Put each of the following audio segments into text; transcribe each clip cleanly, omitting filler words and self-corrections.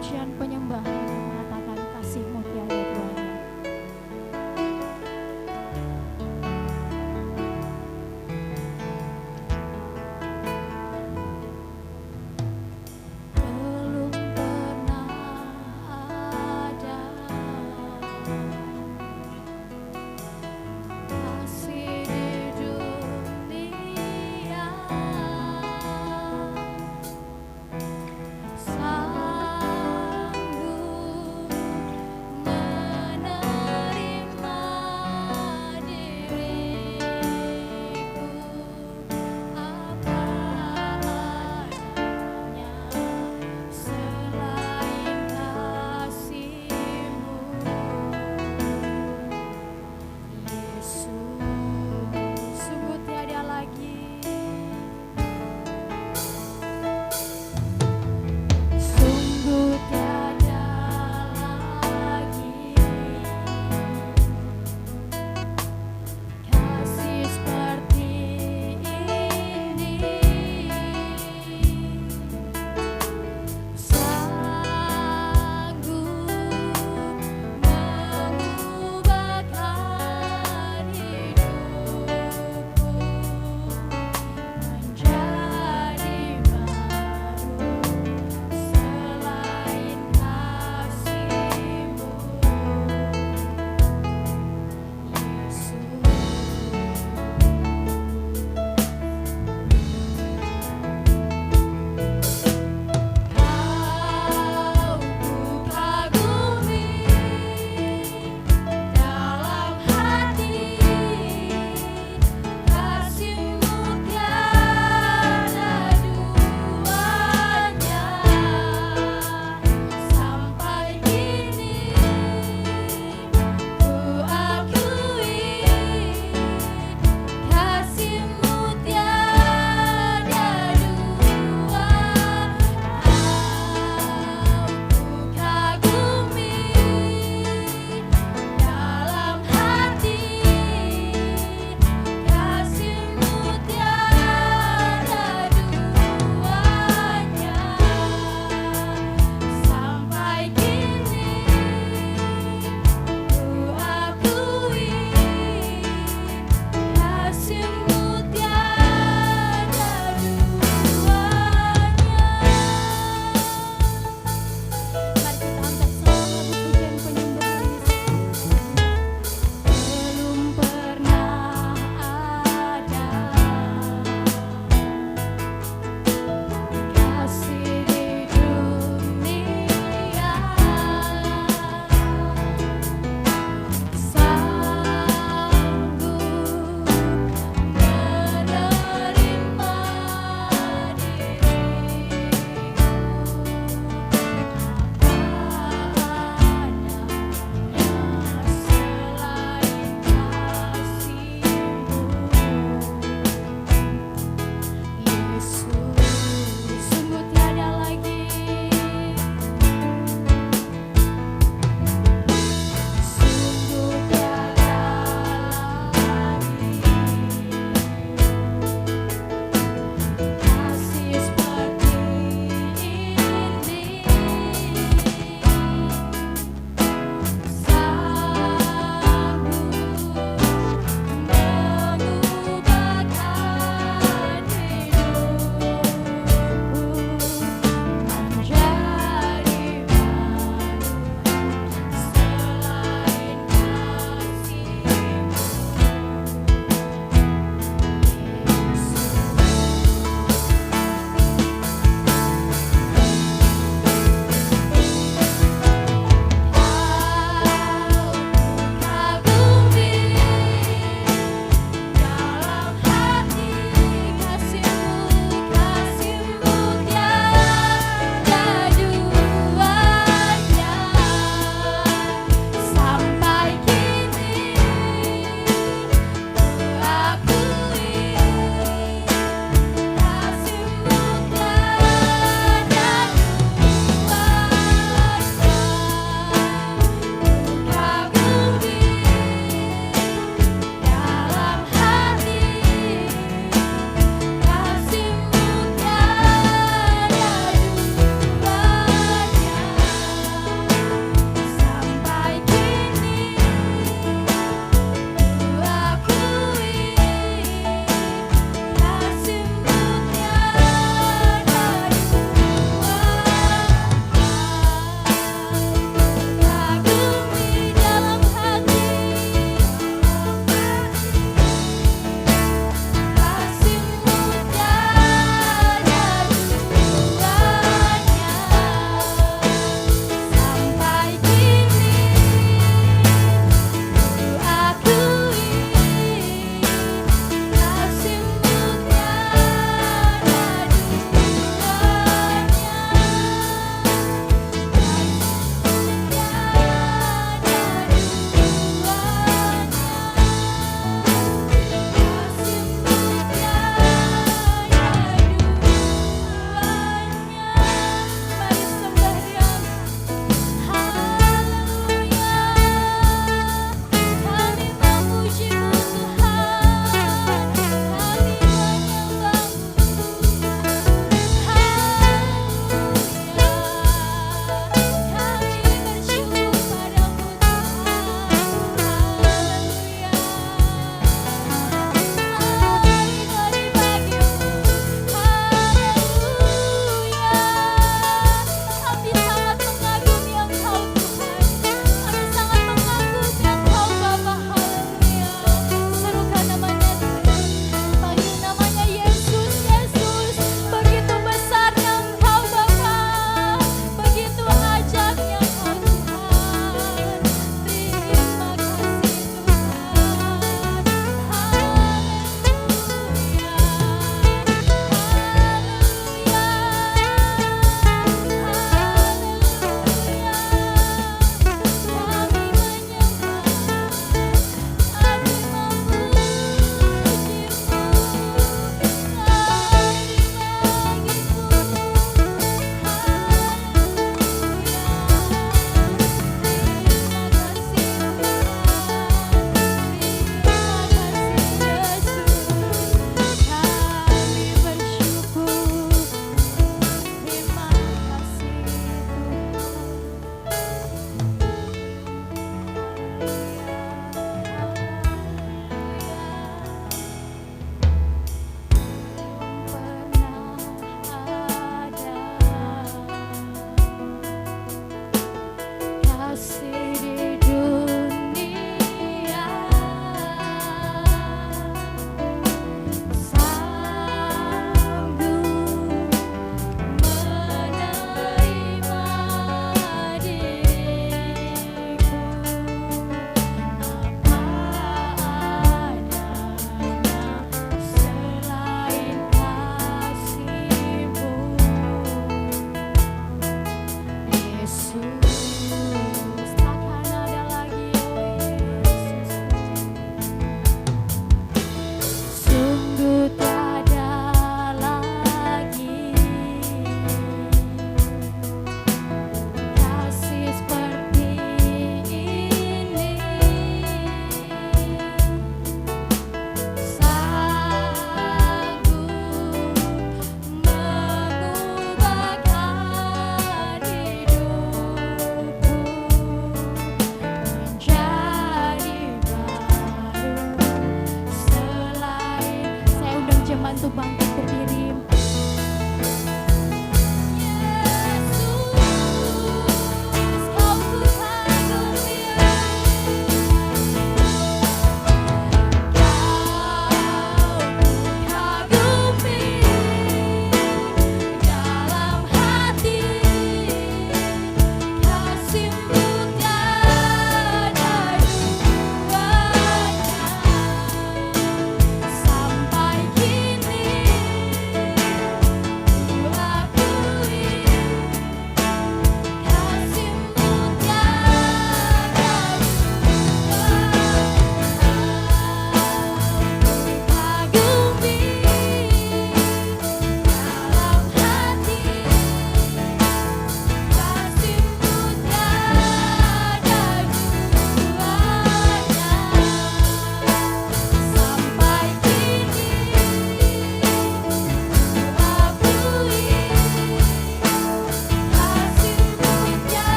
pujian penyembahan yang mengatakan kasih-Mu tiada duanya. Belum pernah ada kasih di dunia sanggup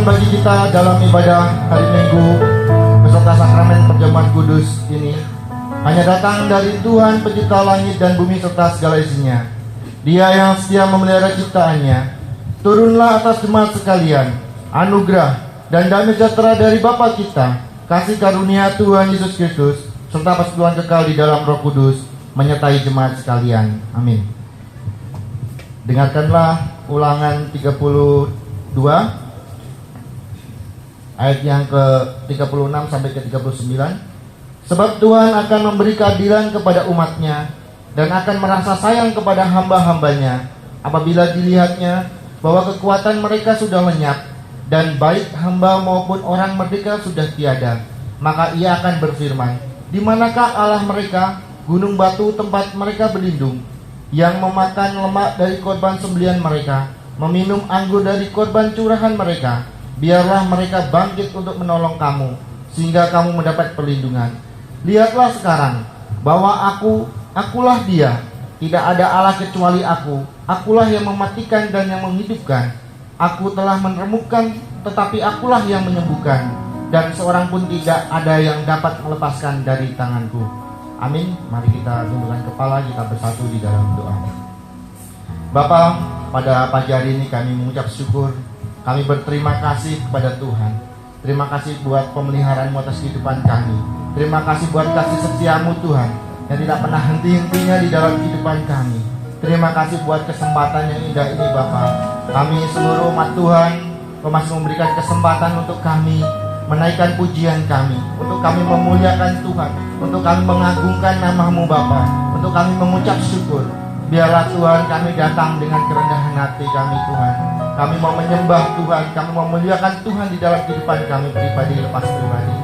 bagi kita dalam ibadah hari Minggu beserta sakramen perjamuan kudus ini hanya datang dari Tuhan pencipta langit dan bumi serta segala isinya. Dia yang setia memelihara ciptaannya. Turunlah atas jemaat sekalian anugerah dan damai sejahtera dari Bapa kita, kasih karunia Tuhan Yesus Kristus, serta persekutuan kekal di dalam Roh Kudus menyertai jemaat sekalian. Amin. Dengarkanlah Ulangan 32 ayat yang ke-36 sampai ke-39. Sebab Tuhan akan memberi keadilan kepada umatnya dan akan merasa sayang kepada hamba-hambanya apabila dilihatnya bahwa kekuatan mereka sudah lenyap dan baik hamba maupun orang merdeka sudah tiada. Maka ia akan berfirman, di manakah Allah mereka, gunung batu tempat mereka berlindung, yang memakan lemak dari korban sembelihan mereka, meminum anggur dari korban curahan mereka. Biarlah mereka bangkit untuk menolong kamu, sehingga kamu mendapat perlindungan. Lihatlah sekarang bahwa akulah Dia, tidak ada Allah kecuali aku. Akulah yang mematikan dan yang menghidupkan. Aku telah meremukkan, tetapi akulah yang menyembuhkan, dan seorang pun tidak ada yang dapat melepaskan dari tanganku. Amin. Mari kita tundukkan kepala, kita bersatu di dalam doa. Bapa, pada pagi hari ini kami mengucap syukur. Kami berterima kasih kepada Tuhan. Terima kasih buat pemeliharaan-Mu atas kehidupan kami. Terima kasih buat kasih setia-Mu Tuhan, yang tidak pernah henti-hentinya di dalam kehidupan kami. Terima kasih buat kesempatan yang indah ini Bapa. Kami seluruh umat Tuhan, Kau masih memberikan kesempatan untuk kami menaikkan pujian kami, untuk kami memuliakan Tuhan, untuk kami mengagungkan nama-Mu Bapa, untuk kami mengucap syukur. Biarlah Tuhan kami datang dengan kerendahan hati kami Tuhan. Kami mau menyembah Tuhan, kami mau memuliakan Tuhan di dalam kehidupan kami pribadi lepas pribadi.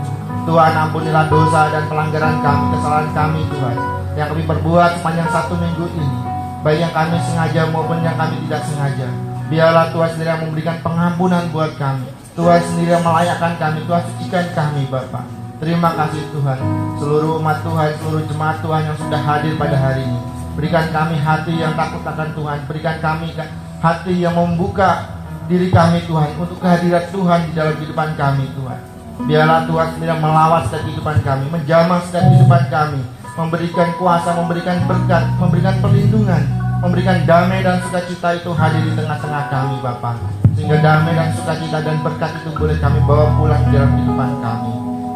Tuhan, ampunilah dosa dan pelanggaran kami, kesalahan kami Tuhan, yang kami perbuat sepanjang 1 minggu ini, baik yang kami sengaja maupun yang kami tidak sengaja. Biarlah Tuhan sendiri yang memberikan pengampunan buat kami. Tuhan sendiri yang melayakkan kami, Tuhan sucikan kami Bapa. Terima kasih Tuhan. Seluruh umat Tuhan, seluruh jemaat Tuhan yang sudah hadir pada hari ini, berikan kami hati yang takut akan Tuhan. Berikan kami hati yang membuka diri kami Tuhan untuk kehadiran Tuhan di dalam kehidupan kami Tuhan. Biarlah Tuhan sendiri melawat setiap kehidupan kami, menjamah setiap kehidupan kami, memberikan kuasa, memberikan berkat, memberikan perlindungan, memberikan damai dan sukacita itu hadir di tengah-tengah kami Bapa. Sehingga damai dan sukacita dan berkat itu boleh kami bawa pulang di dalam kehidupan kami.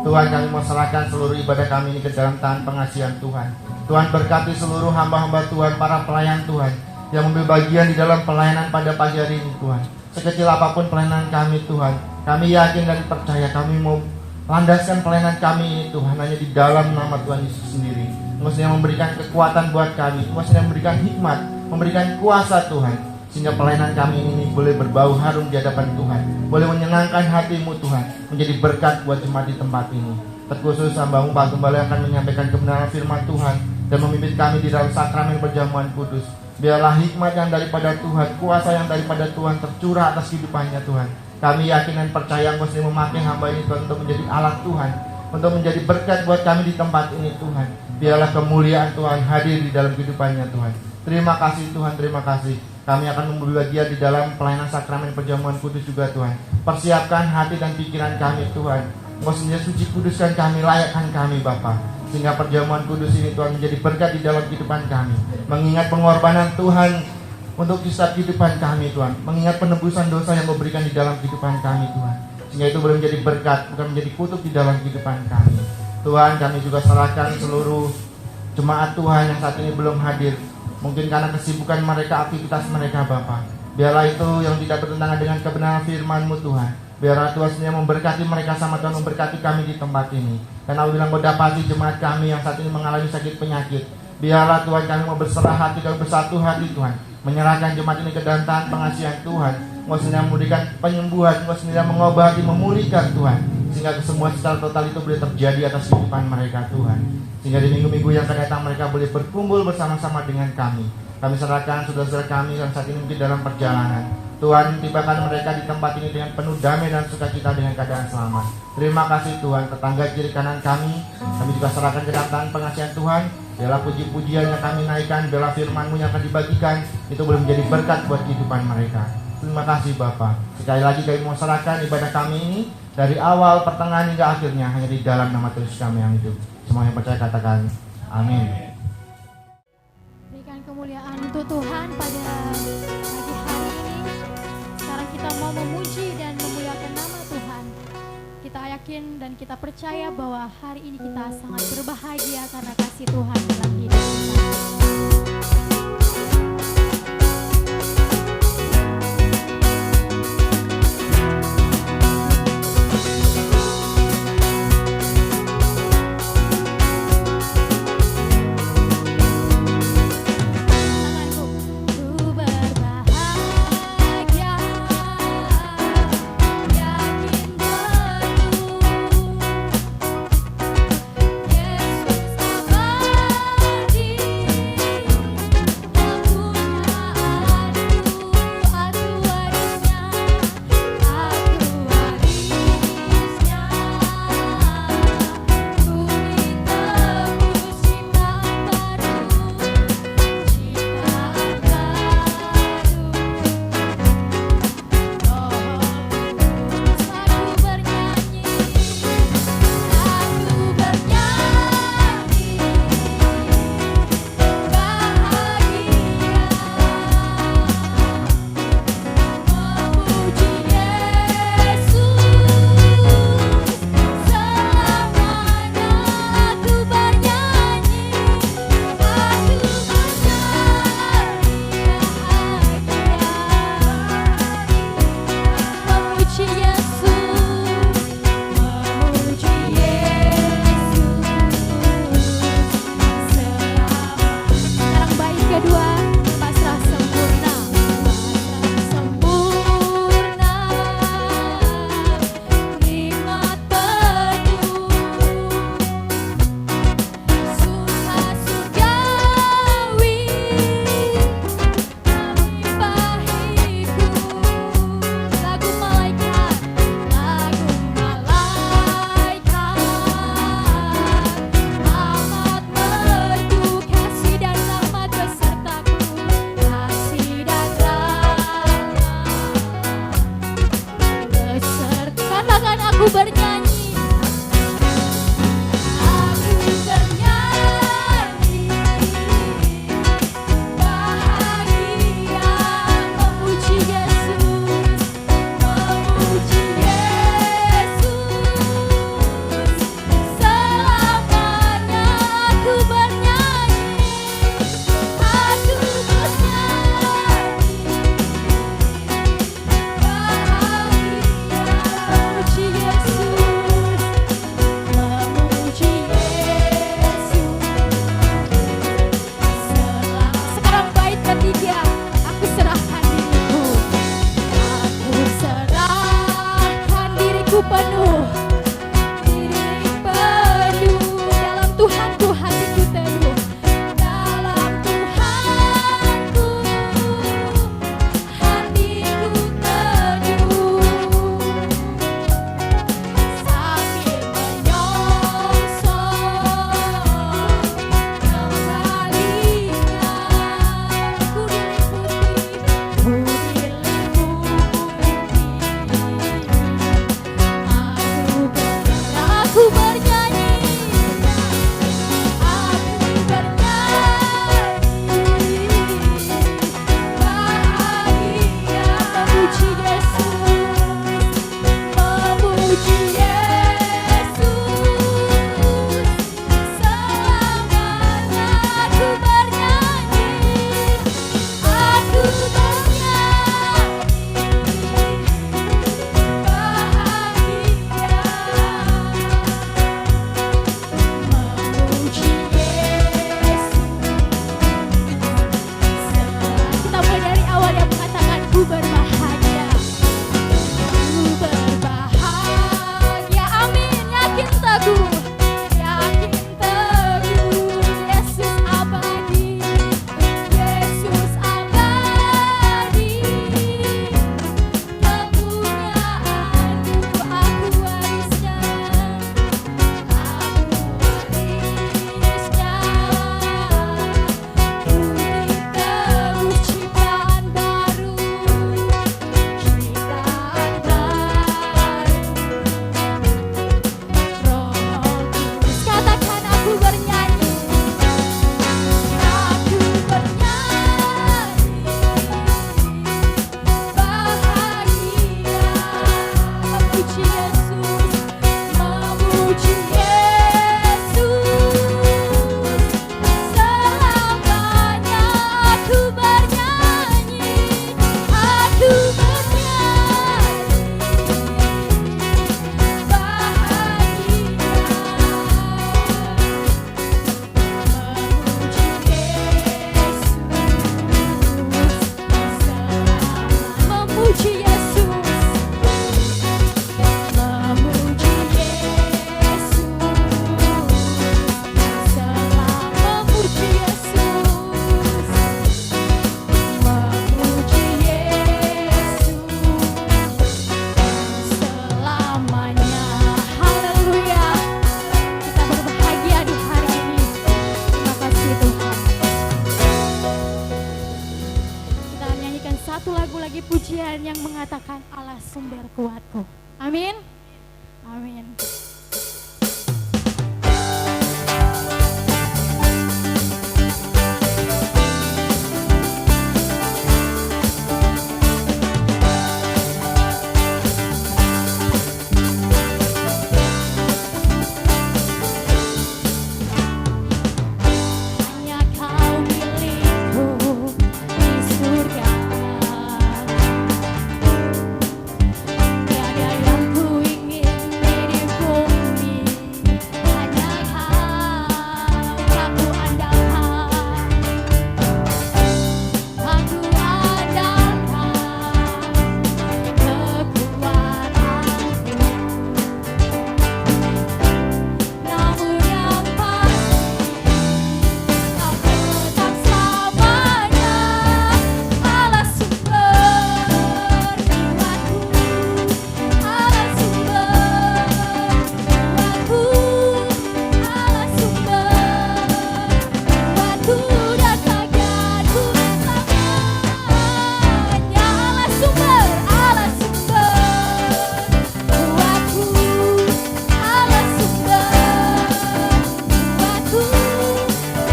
Tuhan, kami mau serahkan seluruh ibadah kami ini ke dalam tangan pengasihan Tuhan. Tuhan, berkati seluruh hamba-hamba Tuhan, para pelayan Tuhan yang mengambil bagian di dalam pelayanan pada pagi hari ini Tuhan. Sekecil apapun pelayanan kami Tuhan, kami yakin dan percaya kami mau landaskan pelayanan kami ini Tuhan hanya di dalam nama Tuhan Yesus sendiri. Maksudnya memberikan kekuatan buat kami, maksudnya memberikan hikmat, memberikan kuasa Tuhan, sehingga pelayanan kami ini boleh berbau harum di hadapan Tuhan, boleh menyenangkan hati-Mu Tuhan, menjadi berkat buat jemaat di tempat ini. Terkhusus hamba-Mu Pak Gembala akan menyampaikan kebenaran firman Tuhan dan memimpin kami di dalam sakramen perjamuan kudus. Biarlah hikmat yang daripada Tuhan, kuasa yang daripada Tuhan tercurah atas kehidupannya Tuhan. Kami yakin dan percaya Engkau sendiri memakai hamba ini Tuhan untuk menjadi alat Tuhan, untuk menjadi berkat buat kami di tempat ini Tuhan. Biarlah kemuliaan Tuhan hadir di dalam kehidupannya Tuhan. Terima kasih Tuhan, terima kasih. Kami akan mengambil bagian di dalam pelayanan sakramen perjamuan kudus juga Tuhan. Persiapkan hati dan pikiran kami Tuhan. Engkau sendiri suci kuduskan kami, layakkan kami Bapa, sehingga perjamuan kudus ini Tuhan menjadi berkat di dalam kehidupan kami. Mengingat pengorbanan Tuhan untuk kisah kehidupan kami Tuhan, mengingat penebusan dosa yang memberikan di dalam kehidupan kami Tuhan, sehingga itu boleh menjadi berkat, bukan menjadi kutuk di dalam kehidupan kami. Tuhan, kami juga serahkan seluruh jemaat Tuhan yang saat ini belum hadir, mungkin karena kesibukan mereka, aktivitas mereka Bapa. Biarlah itu yang tidak bertentangan dengan kebenaran firman-Mu Tuhan. Biarlah Tuhan sendiri memberkati mereka sama Tuhan memberkati kami di tempat ini. Dan apabila Engkau dapati jemaat kami yang saat ini mengalami sakit penyakit, biarlah Tuhan kami mau berserah hati dan bersatu hati Tuhan, menyerahkan jemaat ini ke dalam tangan pengasihan Tuhan. Engkau sendiri memberikan penyembuhan, Engkau sendiri mengobati, memulihkan Tuhan, sehingga kesembuhan secara total itu boleh terjadi atas kehidupan mereka Tuhan. Sehingga di minggu-minggu yang akan datang mereka boleh berkumpul bersama-sama dengan kami. Kami serahkan saudara-saudara kami yang saat ini mungkin dalam perjalanan. Tuhan, tibakan mereka di tempat ini dengan penuh damai dan sukacita dengan keadaan selamat. Terima kasih Tuhan, tetangga kiri kanan kami juga serahkan ke dalam tangan pengasihan Tuhan. Biarlah puji-pujian yang kami naikkan, biarlah firman-Mu yang akan dibagikan, itu boleh menjadi berkat buat kehidupan mereka. Terima kasih Bapak. Sekali lagi kami mau serahkan ibadah kami ini dari awal, pertengahan hingga akhirnya hanya di dalam nama Tuhan kami yang hidup. Semua yang percaya katakan amin. Berikan kemuliaan untuk Tuhan pada pagi hari ini. Sekarang kita mau memuji dan memuliakan nama Tuhan. Kita yakin dan kita percaya bahwa hari ini kita sangat berbahagia karena kasih Tuhan dalam hidup kita. Yesus abadi. pujian yang mengatakan Allah sumber kuatku. Amin. Amin. Hanya kau milikku di surga. Tiada yang ku ingin di bumi. Hanya kau yang ku andalkan. Aku andalkan kekuatanku. Namun yang pasti kau tetap selamanya Allah sumber kuatku, Allah sumber kuatku, Allah sumber kuatku dan bagianku selamanya. Allah sumber kuatku, Allah sumber kuatku,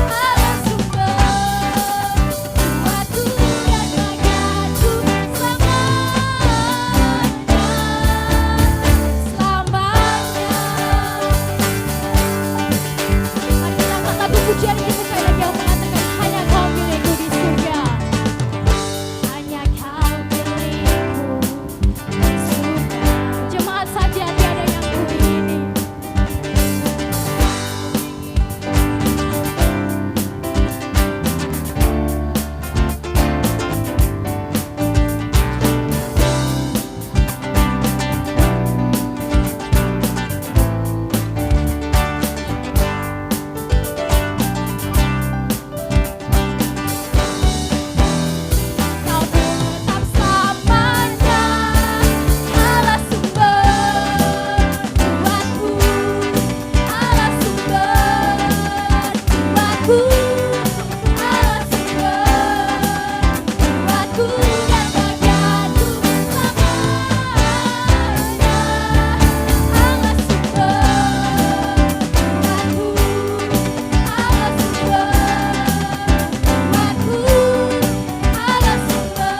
Allah sumber kuatku dan bagianku selamanya. Mari kita angkat lagu pujian ini sekali lagi yang mengatakan hanya kau milikku di surga. Hanya kau milikku di surga. Jemaat saja tiada yang ku ingini. Kau tetap selamanya Allah sumber kuatku, Allah sumber kuatku, Allah sumber kuatku dan bagianku selamanya. Allah sumber kuatku, Allah sumber kuatku, Allah sumber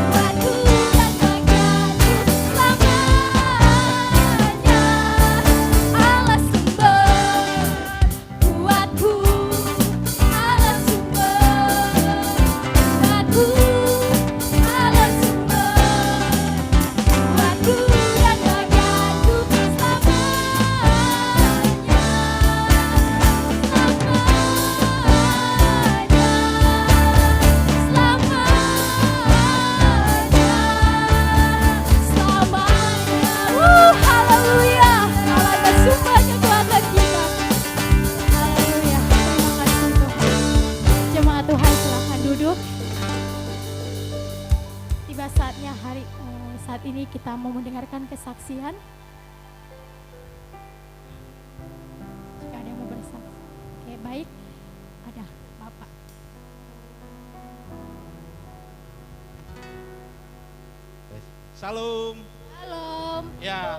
kuatku dan bagianku selamanya. Allah sumber kuatku, Allah sumber kuatku, Allah sumber kuatku dan bagianku haleluya. Allah bersumber kekuatan kita. Haleluya. Terima kasih Tuhan. Jemaat Tuhan silakan duduk. Tiba saatnya saat ini kita mau mendengarkan kesaksian. Jika ada yang mau bersaksi. Oke, baik. Ada Bapak. Salam. Halo. Ya,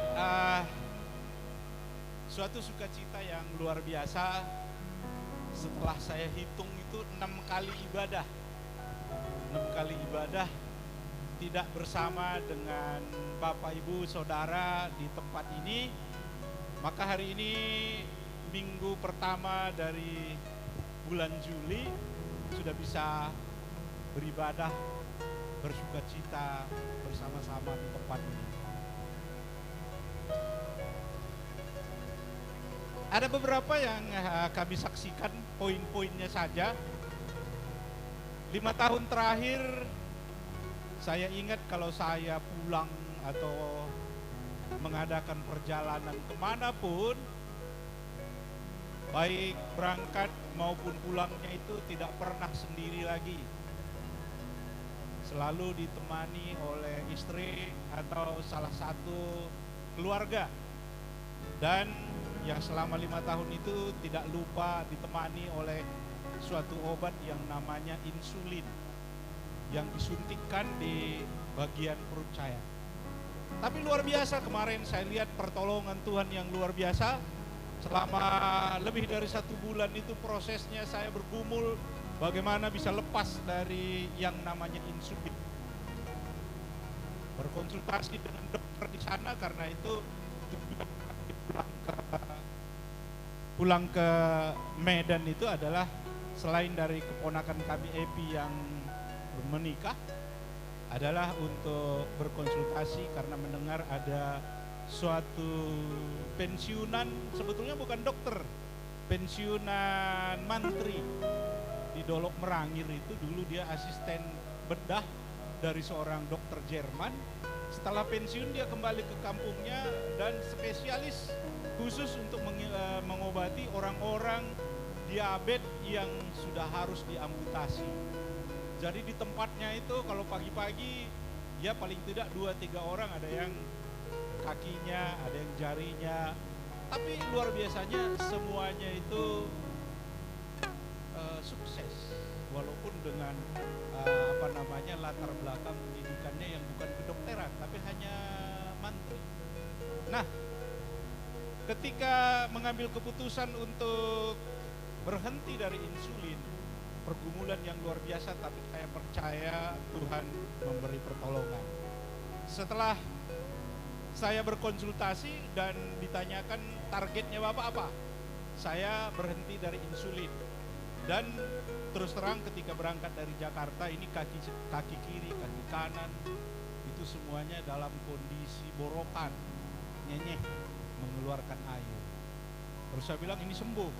suatu sukacita yang luar biasa setelah saya hitung itu 6 kali ibadah. 6 kali ibadah tidak bersama dengan Bapak Ibu Saudara di tempat ini, Maka hari ini minggu pertama dari bulan Juli sudah bisa beribadah, bersukacita bersama-sama di tempat ini. Ada beberapa yang kami saksikan, poin-poinnya saja. 5 tahun terakhir saya ingat kalau saya pulang atau mengadakan perjalanan kemanapun, baik berangkat maupun pulangnya itu tidak pernah sendiri lagi. Selalu ditemani oleh istri atau salah satu keluarga. Dan yang selama 5 tahun itu tidak lupa ditemani oleh suatu obat yang namanya insulin yang disuntikkan di bagian perut saya. Tapi luar biasa, kemarin saya lihat pertolongan Tuhan yang luar biasa. Selama lebih dari 1 bulan itu prosesnya saya bergumul bagaimana bisa lepas dari yang namanya insulin. Berkonsultasi dengan dokter di sana, karena itu pulang ke Medan itu adalah selain dari keponakan kami Epi yang menikah, adalah untuk berkonsultasi karena mendengar ada suatu pensiunan, sebetulnya bukan dokter, pensiunan mantri di Dolok Merangir. Itu dulu dia asisten bedah dari seorang dokter Jerman. Setelah pensiun dia kembali ke kampungnya dan spesialis khusus untuk mengobati orang-orang diabetes yang sudah harus diamputasi. Jadi di tempatnya itu kalau pagi-pagi ya paling tidak 2-3 orang, ada yang kakinya, ada yang jarinya. Tapi luar biasanya semuanya itu sukses, walaupun dengan latar belakang pendidikannya yang bukan kedokteran tapi hanya mantri. Nah, ketika mengambil keputusan untuk berhenti dari insulin, pergumulan yang luar biasa, tapi saya percaya Tuhan memberi pertolongan. Setelah saya berkonsultasi dan ditanyakan targetnya Bapak apa, saya berhenti dari insulin. Dan terus terang ketika berangkat dari Jakarta ini kaki kiri, kaki kanan itu semuanya dalam kondisi borokan, nyenyeh, mengeluarkan air. Terus saya bilang ini sembuh,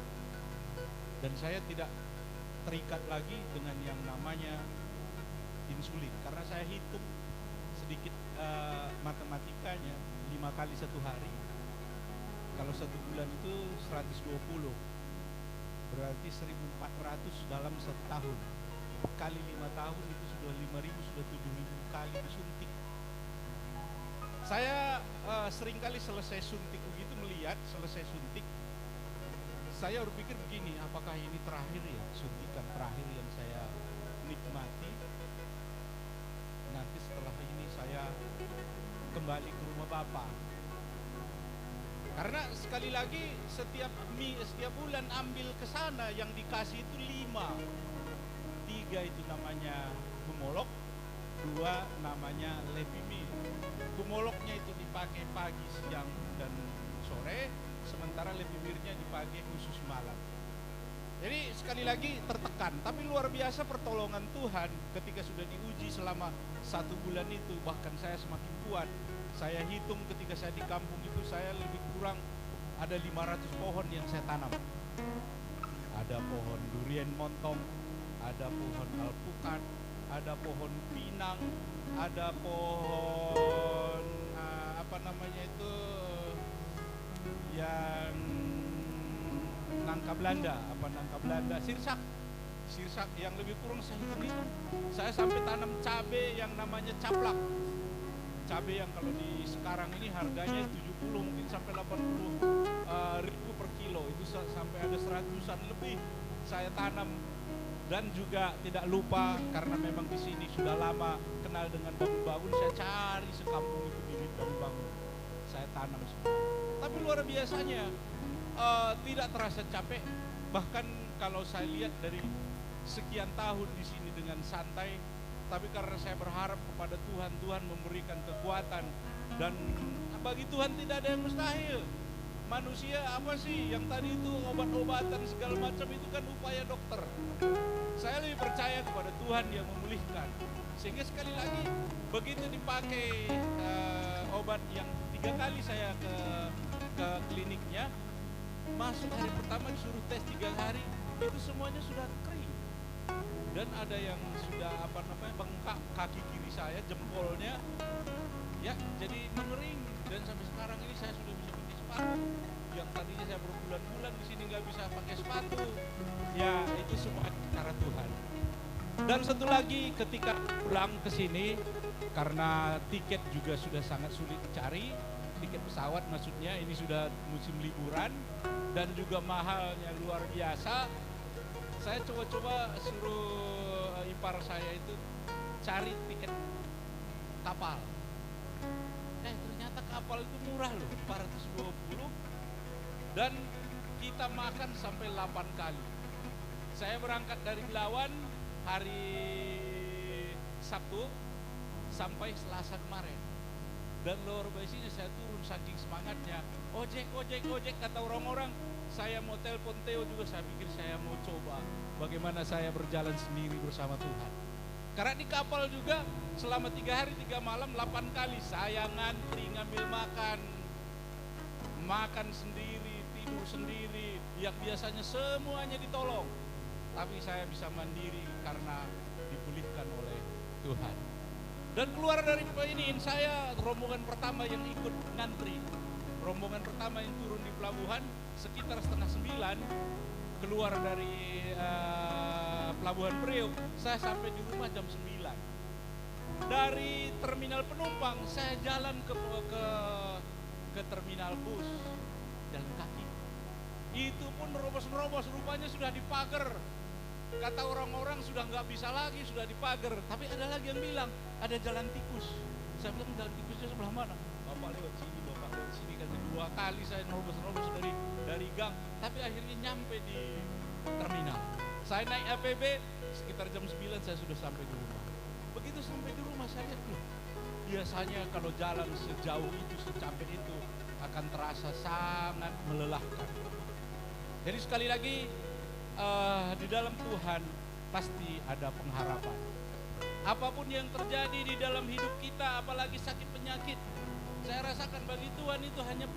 dan saya tidak terikat lagi dengan yang namanya insulin, karena saya hitung sedikit matematikanya 5 kali 1 hari. Kalau 1 bulan itu 120, berarti 1.400 dalam 1 tahun. Kali 5 tahun itu sudah 5.000, sudah 7.000 kali disuntik. Saya seringkali selesai suntik begitu, melihat selesai suntik, saya berpikir begini, apakah ini terakhir ya, suntikan terakhir yang saya nikmati. Nanti setelah ini saya kembali ke rumah Bapak. Karena sekali lagi setiap bulan ambil ke sana yang dikasih itu 5. 3 itu namanya Humolog, 2 namanya Levimil. Humolognya itu dipakai pagi, siang, dan sore, sementara Levimirnya dipakai khusus malam. Jadi sekali lagi tertekan, tapi luar biasa pertolongan Tuhan ketika sudah diuji selama 1 bulan itu, bahkan saya semakin kuat. Saya hitung ketika saya di kampung itu saya lebih kurang ada 500 pohon yang saya tanam. Ada pohon durian montong, ada pohon alpukat, ada pohon pinang, ada pohon yang nangka Belanda, sirsak yang lebih kurang saya hitung. Saya sampai tanam cabai yang namanya caplak. Cabai yang kalau di sekarang ini harganya 70 mungkin sampai 80 ribu per kilo, itu sampai ada 100-an lebih saya tanam. Dan juga tidak lupa, karena memang di sini sudah lama kenal dengan bangun-bangun, saya cari sekampung itu bibit bangun-bangun, saya tanam semua. Tapi luar biasanya tidak terasa capek. Bahkan kalau saya lihat dari sekian tahun di sini dengan santai, tapi karena saya berharap kepada Tuhan, Tuhan memberikan kekuatan, dan bagi Tuhan tidak ada yang mustahil. manusia apa sih yang tadi itu obat-obatan segala macam itu kan upaya dokter. Saya lebih percaya kepada Tuhan yang memulihkan. Sehingga sekali lagi begitu dipakai obat yang 3 kali saya ke kliniknya, masuk hari pertama disuruh tes 3 hari, itu semuanya sudah kering. Dan ada yang sudah bengkak kaki kiri saya, jempolnya ya jadi mengering. Dan sampai sekarang ini saya sudah bisa pakai sepatu. Yang tadinya saya berbulan-bulan di sini nggak bisa pakai sepatu. Ya itu semua cara Tuhan. Dan satu lagi, ketika pulang ke sini, karena tiket juga sudah sangat sulit dicari, tiket pesawat maksudnya, ini sudah musim liburan dan juga mahalnya luar biasa. Saya coba-coba suruh ipar saya itu cari tiket kapal. Ternyata kapal itu murah loh, 420, dan kita makan sampai 8 kali. Saya berangkat dari Belawan hari Sabtu sampai Selasa kemarin. Dan luar biasanya saya turun saking semangatnya. Ojek kata orang-orang. Saya mau telepon Theo juga, saya pikir saya mau coba bagaimana saya berjalan sendiri bersama Tuhan. Karena di kapal juga selama 3 hari 3 malam 8 kali saya ngantri ngambil makan sendiri, tidur sendiri. Yang biasanya semuanya ditolong, tapi saya bisa mandiri karena dipulihkan oleh Tuhan. Dan keluar dari ini, saya rombongan pertama yang ikut ngantri. Rombongan pertama yang turun di pelabuhan sekitar 8:30, keluar dari Pelabuhan Priok, saya sampai di rumah jam 9. Dari terminal penumpang saya jalan ke terminal bus, jalan kaki. Itu pun nerobos-nerobos, rupanya sudah dipagar. Kata orang-orang sudah nggak bisa lagi, sudah dipagar. Tapi ada lagi yang bilang ada jalan tikus. Saya bilang jalan tikusnya sebelah mana? Bapak lewat sini, bapak lewat sini. Kan 2 kali saya nerobos-nerobos dari gang. Tapi akhirnya nyampe di terminal. Saya naik APB sekitar jam 9 saya sudah sampai di rumah. Begitu sampai di rumah saya lihat, biasanya kalau jalan sejauh itu, secapek itu akan terasa sangat melelahkan. Jadi sekali lagi, di dalam Tuhan pasti ada pengharapan. Apapun yang terjadi di dalam hidup kita, apalagi sakit penyakit, saya rasakan bagi Tuhan itu hanya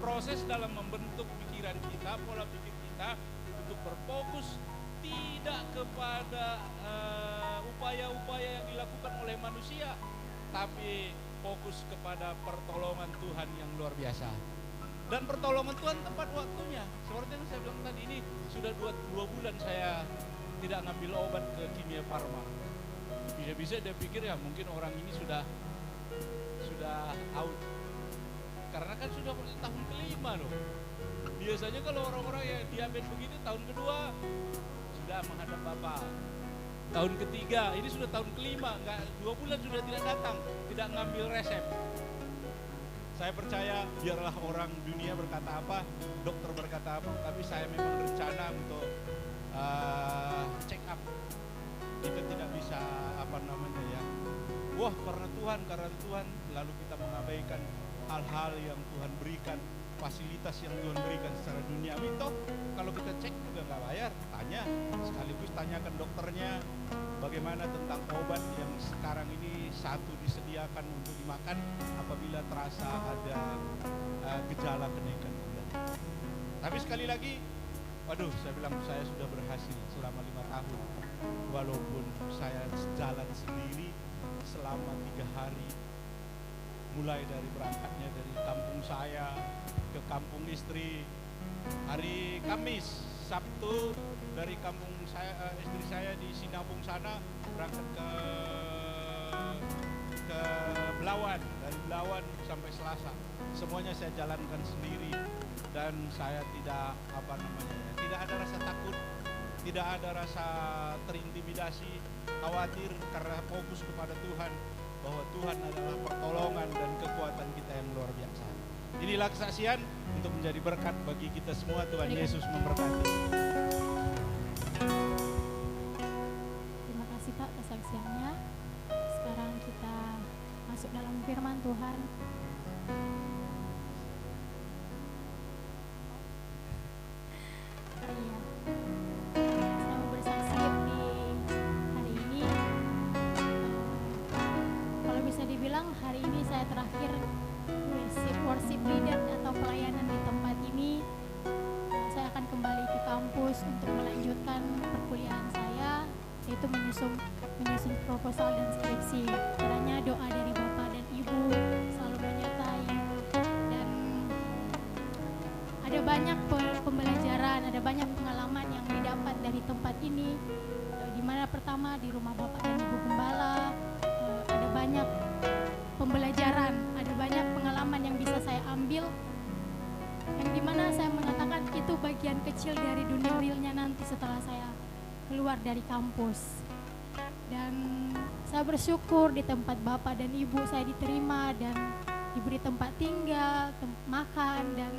proses dalam membentuk pikiran kita, pola pikir kita untuk berfokus tidak kepada upaya-upaya yang dilakukan oleh manusia, tapi fokus kepada pertolongan Tuhan yang luar biasa. Dan pertolongan Tuhan tepat waktunya. Seperti yang saya bilang tadi, ini sudah 2 bulan saya tidak ngambil obat ke Kimia Farma. Bisa-bisa dia pikir ya mungkin orang ini sudah out. Karena kan sudah tahun ke-5 loh. Biasanya kalau orang-orang yang diabetes begitu tahun kedua sudah menghadap Bapak. Tahun ketiga, ini sudah tahun ke-5, enggak 2 bulan sudah tidak datang, tidak ngambil resep. Saya percaya biarlah orang dunia berkata apa, dokter berkata apa, tapi saya memang rencana untuk check up. Kita tidak bisa wah karena Tuhan, lalu kita mengabaikan hal-hal yang Tuhan berikan, fasilitas yang Tuhan berikan secara duniawi. Toh kalau kita cek juga nggak bayar, sekaligus tanyakan dokternya bagaimana tentang obat yang sekarang ini satu disediakan untuk dimakan apabila terasa ada gejala kenaikan gula. Tapi sekali lagi, saya bilang saya sudah berhasil selama 5 tahun, walaupun saya jalan sendiri selama 3 hari, mulai dari berangkatnya dari kampung saya ke kampung istri. Hari Kamis, Sabtu dari kampung saya, istri saya di Sinabung sana, berangkat ke Belawan, dari Belawan sampai Selasa. Semuanya saya jalankan sendiri dan saya tidak ada rasa takut, tidak ada rasa terintimidasi, khawatir, karena fokus kepada Tuhan, bahwa Tuhan adalah pertolongan dan kekuatan kita yang luar biasa. Inilah kesaksian untuk menjadi berkat bagi kita semua. Tuhan Yesus memberkati. Terima kasih Pak kesaksiannya. Sekarang kita masuk dalam firman Tuhan. saya terakhir worship leader atau pelayanan di tempat ini, saya akan kembali ke kampus untuk melanjutkan perkuliahan saya, yaitu menyusun proposal dan skripsi. Kiranya doa dari Bapak dan Ibu selalu menyertai, dan ada banyak pembelajaran, ada banyak pengalaman yang didapat dari tempat ini, di mana pertama di rumah Bapak dan Ibu Gembala, ada banyak pembelajaran, ada banyak pengalaman yang bisa saya ambil, yang dimana saya mengatakan itu bagian kecil dari dunia realnya nanti setelah saya keluar dari kampus. Dan saya bersyukur di tempat Bapak dan Ibu saya diterima dan diberi tempat tinggal, makan, dan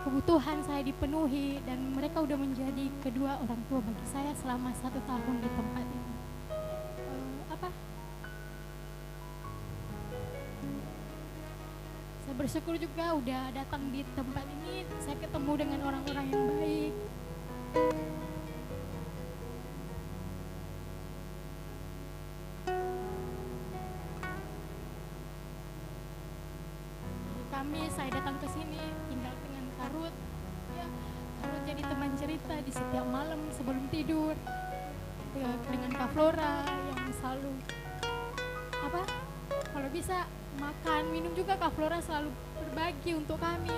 kebutuhan saya dipenuhi, dan mereka udah menjadi kedua orang tua bagi saya selama 1 tahun di tempat ini. Saya bersyukur juga udah datang di tempat ini, saya ketemu dengan orang-orang yang baik. Kami saya datang ke sini tinggal dengan Karut, ya, Karut jadi teman cerita di setiap malam sebelum tidur, ya, dengan Kak Flora yang selalu kalau bisa makan minum juga Kak Flora selalu berbagi untuk kami.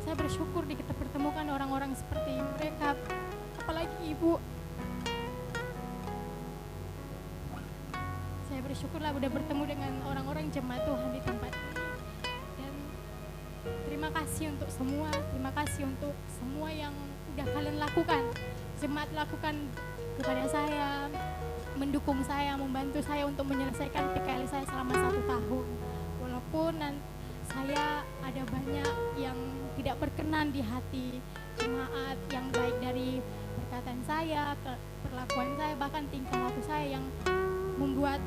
Saya bersyukur kita pertemukan orang-orang seperti mereka, apalagi Ibu. Saya bersyukurlah udah bertemu dengan orang-orang jemaat Tuhan di tempat ini. Terima kasih untuk semua, terima kasih untuk semua yang udah kalian lakukan, jemaat lakukan kepada saya, mendukung saya, membantu saya untuk menyelesaikan PKL saya selama 1 tahun. Walaupun saya ada banyak yang tidak berkenan di hati jemaat, yang baik dari perkataan saya, perlakuan saya, bahkan tingkah laku saya yang membuat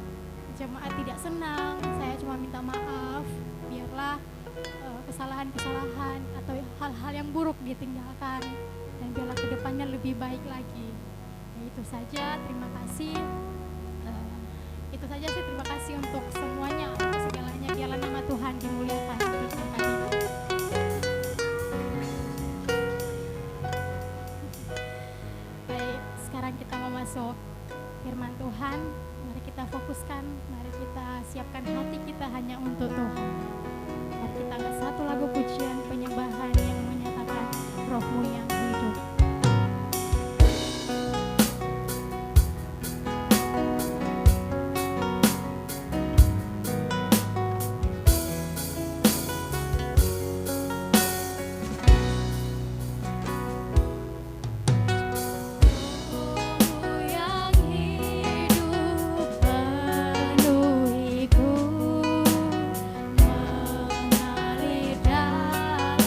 jemaat tidak senang. Saya cuma minta maaf, biarlah kesalahan-kesalahan atau hal-hal yang buruk ditinggalkan, dan biarlah kedepannya lebih baik lagi. Ya, itu saja, terima kasih. Itu saja sih, terima kasih untuk semuanya, untuk segalanya. Biarlah nama Tuhan dimuliakan di tempat ini. Baik, sekarang kita mau masuk firman Tuhan. Mari kita fokuskan, mari kita siapkan hati kita hanya untuk Tuhan. Mari kita angkat satu lagu pujian penyembahan yang menyatakan Roh-Mu yang hidup. Mengalir dalam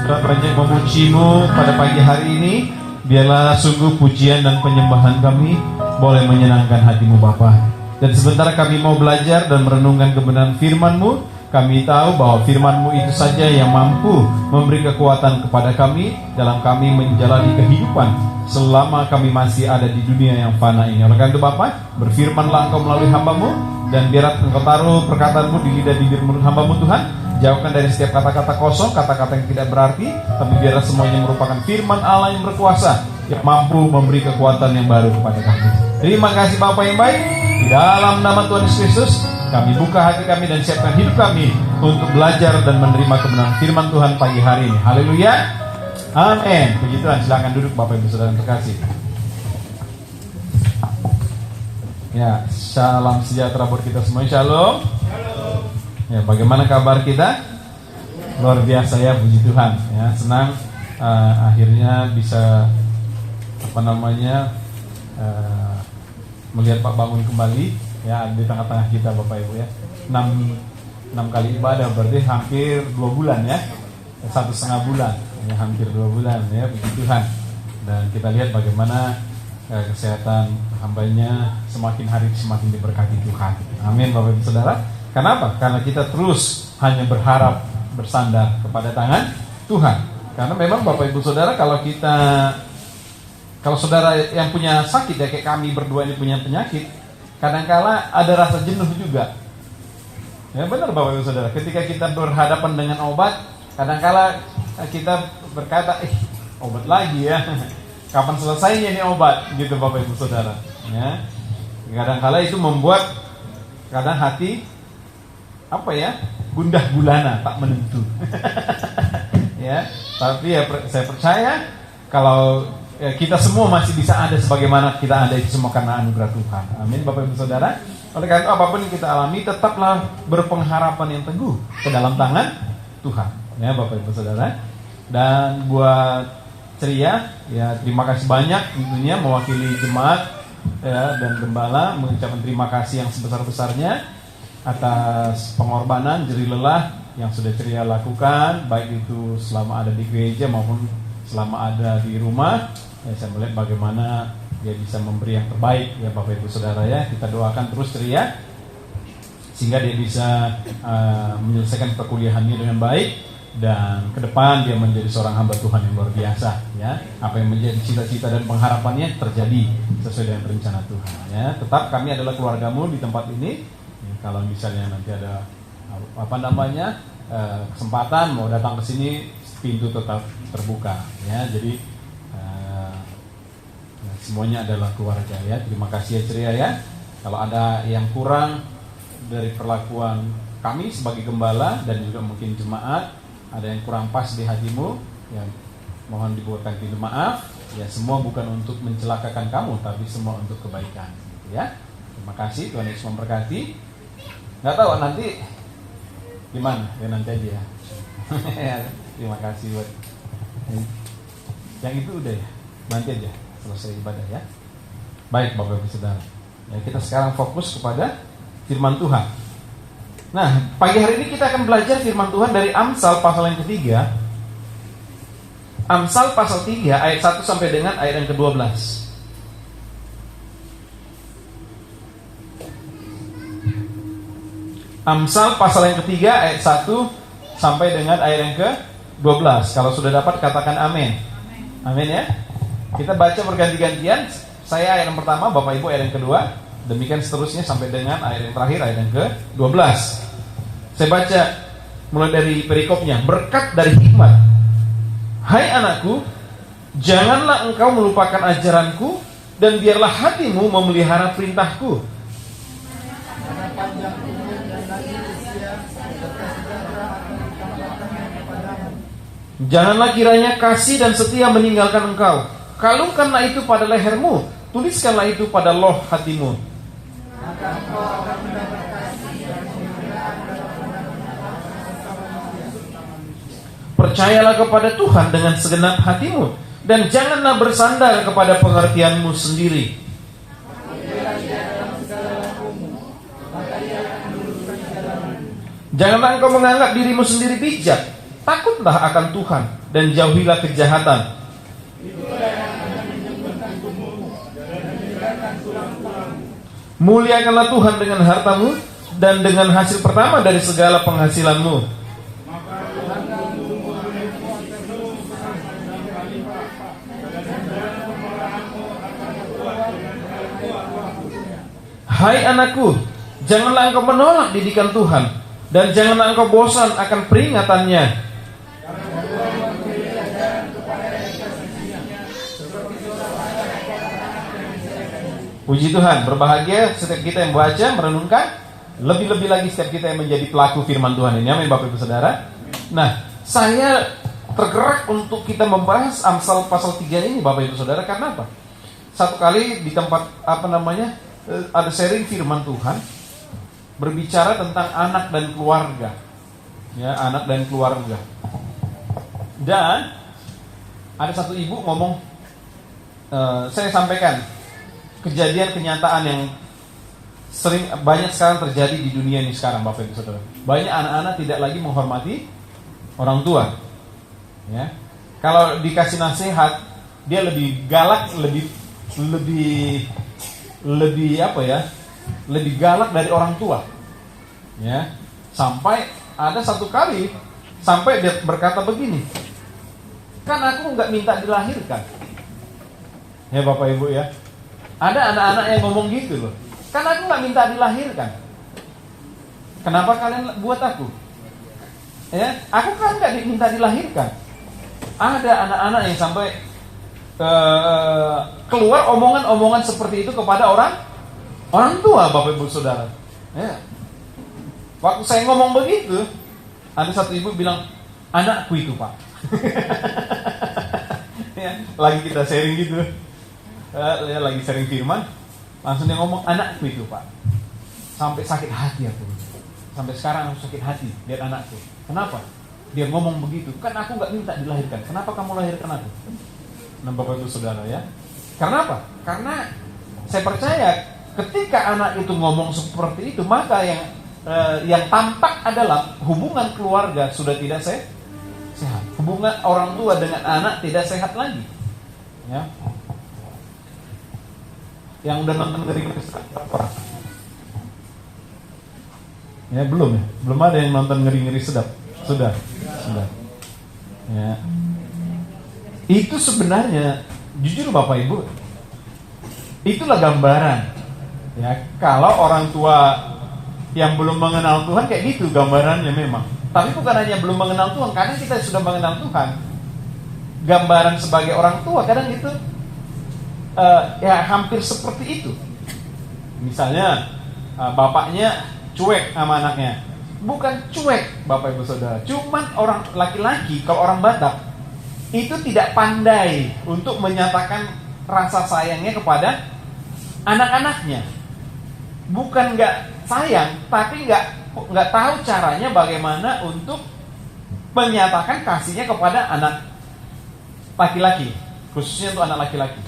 sudah banyak memuji-Mu pada pagi hari ini. Biarlah sungguh pujian dan penyembahan kami boleh menyenangkan hati-Mu Bapa. Dan sebentar kami mau belajar dan merenungkan kebenaran firman-Mu. Kami tahu bahwa firman-Mu itu saja yang mampu memberi kekuatan kepada kami dalam kami menjalani kehidupan selama kami masih ada di dunia yang fana ini. Oleh karena itu Bapa, berfirmanlah Engkau melalui hamba-Mu, dan biarlah Engkau taruh perkataan-Mu di lidah bibir mulut hamba-Mu Tuhan. Jauhkan dari setiap kata-kata kosong, kata-kata yang tidak berarti, tapi biarlah semuanya merupakan firman Allah yang berkuasa, yang mampu memberi kekuatan yang baru kepada kami. Terima kasih Bapa yang baik. Di dalam nama Tuhan Yesus Kristus, kami buka hati kami dan siapkan hidup kami untuk belajar dan menerima kebenaran firman Tuhan pagi hari ini. Haleluya. Amin. Puji Tuhan. Silakan duduk Bapak Ibu Saudara yang terkasih. Ya, salam sejahtera buat kita semua. Shalom. Ya, bagaimana kabar kita? Luar biasa ya, puji Tuhan. Ya, senang akhirnya bisa melihat Pak bangun kembali ya di tengah-tengah kita Bapak Ibu ya. 6 kali ibadah berarti hampir 2 bulan ya. 1,5 bulan ya, hampir 2 bulan ya, puji Tuhan. Dan kita lihat bagaimana kesehatan hambanya semakin hari semakin diberkati Tuhan. Amin Bapak Ibu Saudara. Kenapa? Karena kita terus hanya berharap bersandar kepada tangan Tuhan. Karena memang Bapak Ibu Saudara, kalau saudara yang punya sakit ya, kayak kami berdua ini punya penyakit, kadangkala ada rasa jenuh juga. Ya benar Bapak Ibu Saudara, ketika kita berhadapan dengan obat, kadangkala kita berkata, obat lagi ya. Kapan selesainya ini obat? Gitu Bapak Ibu Saudara. Ya. Kadangkala itu membuat kadang hati gundah gulana, tak menentu. Ya, tapi ya saya percaya kalau kita semua masih bisa ada sebagaimana kita ada itu semua karena anugerah Tuhan. Amin Bapak Ibu Saudara. Oleh karena itu apapun yang kita alami, tetaplah berpengharapan yang teguh ke dalam tangan Tuhan. Ya Bapak Ibu Saudara. Dan buat ceria, ya terima kasih banyak tentunya mewakili jemaat ya, dan gembala mengucapkan terima kasih yang sebesar-besarnya atas pengorbanan, jerih lelah yang sudah ceria lakukan, baik itu selama ada di gereja maupun selama ada di rumah. Ya, saya melihat bagaimana dia bisa memberi yang terbaik ya Bapak Ibu Saudara ya. Kita doakan terus ceria sehingga dia bisa menyelesaikan perkuliahannya dengan baik, dan ke depan dia menjadi seorang hamba Tuhan yang luar biasa ya. Apa yang menjadi cita-cita dan pengharapannya terjadi sesuai dengan rencana Tuhan ya. Tetap kami adalah keluargamu di tempat ini. Ya, kalau misalnya nanti ada kesempatan mau datang ke sini, pintu tetap terbuka ya. Jadi semuanya adalah keluarga ya. Terima kasih ya ceria ya. Kalau ada yang kurang dari perlakuan kami sebagai gembala dan juga mungkin jemaat, ada yang kurang pas di hatimu, ya mohon dibuatkan pintu maaf. Ya semua bukan untuk mencelakakan kamu, tapi semua untuk kebaikan gitu ya. Terima kasih, Tuhan Yesus memberkati. Nggak tahu nanti gimana ya, nanti aja ya. Terima kasih buat yang itu udah ya, nanti aja selesai ibadah ya. Baik Bapak Ibu Saudara ya, kita sekarang fokus kepada firman Tuhan. Nah pagi hari ini kita akan belajar firman Tuhan dari Amsal pasal yang ketiga. Amsal pasal 3 ayat 1 sampai dengan ayat yang ke-12. Amsal pasal yang ketiga ayat 1 sampai dengan ayat yang ke-12. Kalau sudah dapat katakan amin. Amin ya. Kita baca berganti-gantian. Saya ayat yang pertama, Bapak Ibu ayat yang kedua. Demikian seterusnya sampai dengan ayat yang terakhir, ayat yang ke-12. Saya baca mulai dari perikopnya. Berkat dari hikmat. Hai anakku, janganlah engkau melupakan ajaranku, dan biarlah hatimu memelihara perintahku. Janganlah kiranya kasih dan setia meninggalkan engkau. Kalungkanlah itu pada lehermu, tuliskanlah itu pada loh hatimu. Percayalah kepada Tuhan dengan segenap hatimu, dan janganlah bersandar kepada pengertianmu sendiri. Janganlah engkau menganggap dirimu sendiri bijak. Takutlah akan Tuhan dan jauhilah kejahatan. Muliakanlah Tuhan dengan hartamu dan dengan hasil pertama dari segala penghasilanmu. Hai anakku, janganlah engkau menolak didikan Tuhan, dan janganlah engkau bosan akan peringatannya. Puji Tuhan, berbahagia setiap kita yang membaca, merenungkan, lebih-lebih lagi setiap kita yang menjadi pelaku firman Tuhan ini. Amin Bapak Ibu Saudara. Nah, saya tergerak untuk kita membahas Amsal pasal 3 ini Bapak Ibu Saudara. Karena apa? Satu kali di tempat ada sharing firman Tuhan berbicara tentang anak dan keluarga. Ya, anak dan keluarga. Dan ada satu ibu ngomong, saya sampaikan kejadian kenyataan yang banyak sekarang terjadi di dunia ini sekarang Bapak Ibu Saudara. Banyak anak-anak tidak lagi menghormati orang tua. Ya. Kalau dikasih nasihat, dia lebih galak, lebih galak dari orang tua. Ya. Sampai ada satu kali sampai dia berkata begini, kan aku nggak minta dilahirkan. Ya Bapak Ibu ya, ada anak-anak yang ngomong gitu loh, kan aku nggak minta dilahirkan, kenapa kalian buat aku? Ya, aku kan nggak diminta dilahirkan. Ada anak-anak yang sampai keluar omongan-omongan seperti itu kepada orang tua Bapak Ibu Saudara. Ya. Waktu saya ngomong begitu, ada satu ibu bilang, anakku itu Pak. Ya, lagi kita sharing gitu, lagi sharing firman, langsung dia ngomong, anakku itu Pak. Sampai sakit hati aku. Sampai sekarang aku sakit hati lihat anakku. Kenapa? Dia ngomong begitu, kan aku nggak minta dilahirkan. Kenapa kamu lahirkan aku? Nah Bapak Ibu Saudara ya. Karena apa? Karena saya percaya ketika anak itu ngomong seperti itu, maka yang tampak adalah hubungan keluarga sudah tidak sehat. Hubungan orang tua dengan anak tidak sehat lagi. Ya. Yang udah nonton Ngeri-Ngeri Sedap. Ya belum ya? Belum ada yang nonton Ngeri-Ngeri Sedap. Sudah. Ya. Itu sebenarnya jujur Bapak Ibu, itulah gambaran. Ya, kalau orang tua yang belum mengenal Tuhan kayak gitu gambarannya memang. Tapi bukan hanya belum mengenal Tuhan, kadang kita sudah mengenal Tuhan. Gambaran sebagai orang tua kadang itu ya hampir seperti itu. Misalnya bapaknya cuek sama anaknya. Bukan cuek Bapak Ibu Saudara, cuman orang laki-laki, kalau orang Batak itu tidak pandai untuk menyatakan rasa sayangnya kepada anak-anaknya. Bukan nggak sayang, tapi nggak tahu caranya bagaimana untuk menyatakan kasihnya kepada anak laki-laki, khususnya untuk anak laki-laki.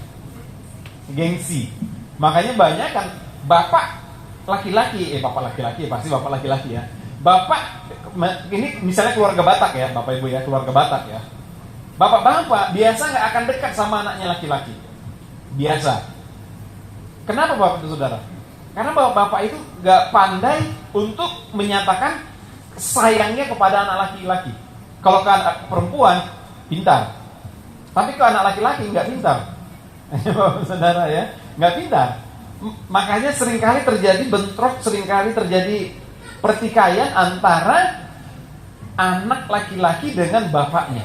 Gengsi. Makanya banyak kan bapak laki-laki, pasti bapak laki-laki ya. Bapak, ini misalnya keluarga Batak ya, Bapak Ibu ya, keluarga Batak ya. Bapak-bapak biasa nggak akan dekat sama anaknya laki-laki. Biasa. Kenapa Bapak itu Saudara? Karena bapak-bapak itu nggak pandai untuk menyatakan sayangnya kepada anak laki-laki. Kalau ke anak perempuan, pintar. Tapi ke anak laki-laki nggak pintar. Bapak Saudara ya, nggak pintar. Makanya seringkali terjadi bentrok, seringkali terjadi pertikaian antara anak laki-laki dengan bapaknya.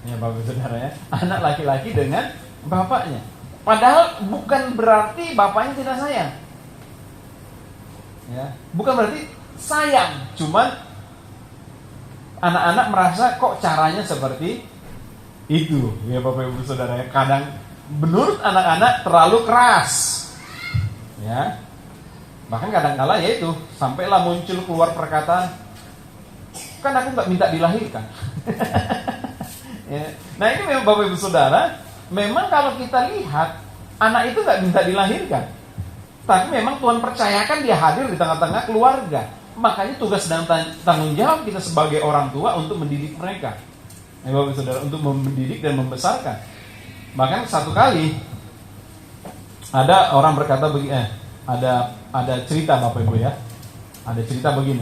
Ya Bapak Saudara ya, anak laki-laki dengan bapaknya. Padahal bukan berarti bapaknya tidak sayang. Ya, bukan berarti sayang, cuman anak-anak merasa kok caranya seperti itu. Ya Bapak Ibu Saudara ya, kadang menurut anak-anak terlalu keras. Ya. Bahkan kadang-kala ya itu sampailah muncul keluar perkataan, kan aku nggak minta dilahirkan. Ya. Nah ini memang Bapak Ibu Saudara, memang kalau kita lihat anak itu nggak minta dilahirkan, tapi memang Tuhan percayakan dia hadir di tengah-tengah keluarga. Makanya tugas dan tanggung jawab kita sebagai orang tua untuk mendidik mereka. Bapak Saudara, untuk mendidik dan membesarkan. Bahkan satu kali ada orang berkata begini, ada cerita Bapak Ibu ya. Ada cerita begini.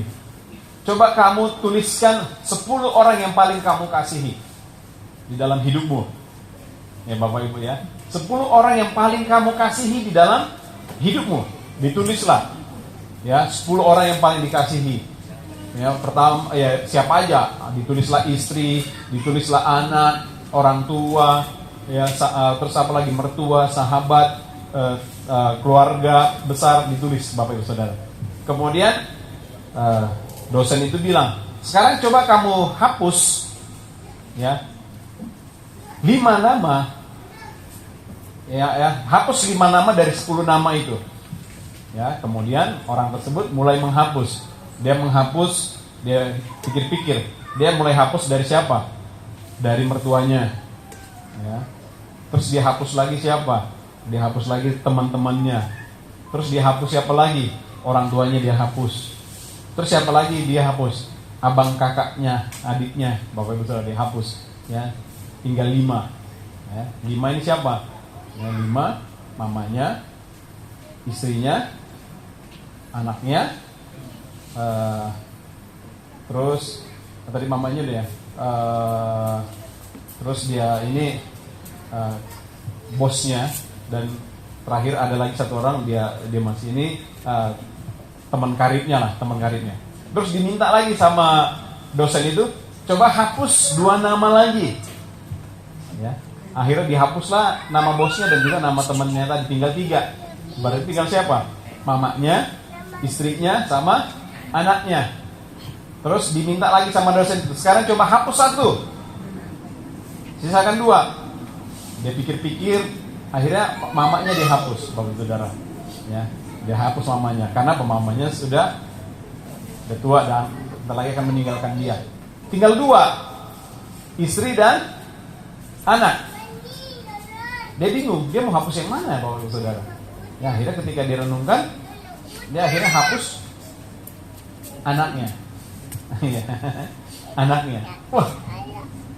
Coba kamu tuliskan 10 orang yang paling kamu kasihi di dalam hidupmu. Ya Bapak Ibu ya. 10 orang yang paling kamu kasihi di dalam hidupmu. Ditulislah. Ya, 10 orang yang paling dikasihi. Ya, pertama ya siapa aja? Ditulislah istri, ditulislah anak, orang tua, ya terus apa lagi, mertua, sahabat, keluarga besar, ditulis Bapak Ibu Saudara. Kemudian dosen itu bilang, sekarang coba kamu hapus ya 5 nama, ya hapus 5 nama dari 10 nama itu. Ya, kemudian orang tersebut mulai menghapus. Dia menghapus, dia pikir-pikir, dia mulai hapus dari siapa? Dari mertuanya. Ya. Terus dia hapus lagi siapa? Dia hapus lagi teman-temannya. Terus dia hapus siapa lagi? Orang tuanya dia hapus. Terus siapa lagi dia hapus? Abang kakaknya, adiknya, Bapak Ibu Saudara dia hapus. Ya, tinggal 5. Ya, 5 ini siapa? Ya, 5 mamanya, istrinya, anaknya, terus tadi mamanya dia, terus dia ini bosnya, dan terakhir ada lagi satu orang dia masih ini teman karibnya. Terus diminta lagi sama dosen itu, coba hapus 2 nama lagi. Ya, akhirnya dihapuslah nama bosnya dan juga nama temannya tadi, tinggal 3. Berarti tinggal siapa? Mamanya, istrinya, sama anaknya. Terus diminta lagi sama dosen itu, sekarang coba hapus 1, sisakan 2. Dia pikir-pikir, akhirnya mamanya dihapus, Bapak Ibu Saudara. Ya, dia hapus mamanya karena mamanya sudah tua dan bentar lagi akan meninggalkan dia. Tinggal 2, istri dan anak. Dia bingung, dia mau hapus yang mana Bapak Ibu Saudara. Ya, akhirnya ketika direnungkan, dia akhirnya hapus anaknya. Anaknya. Wah,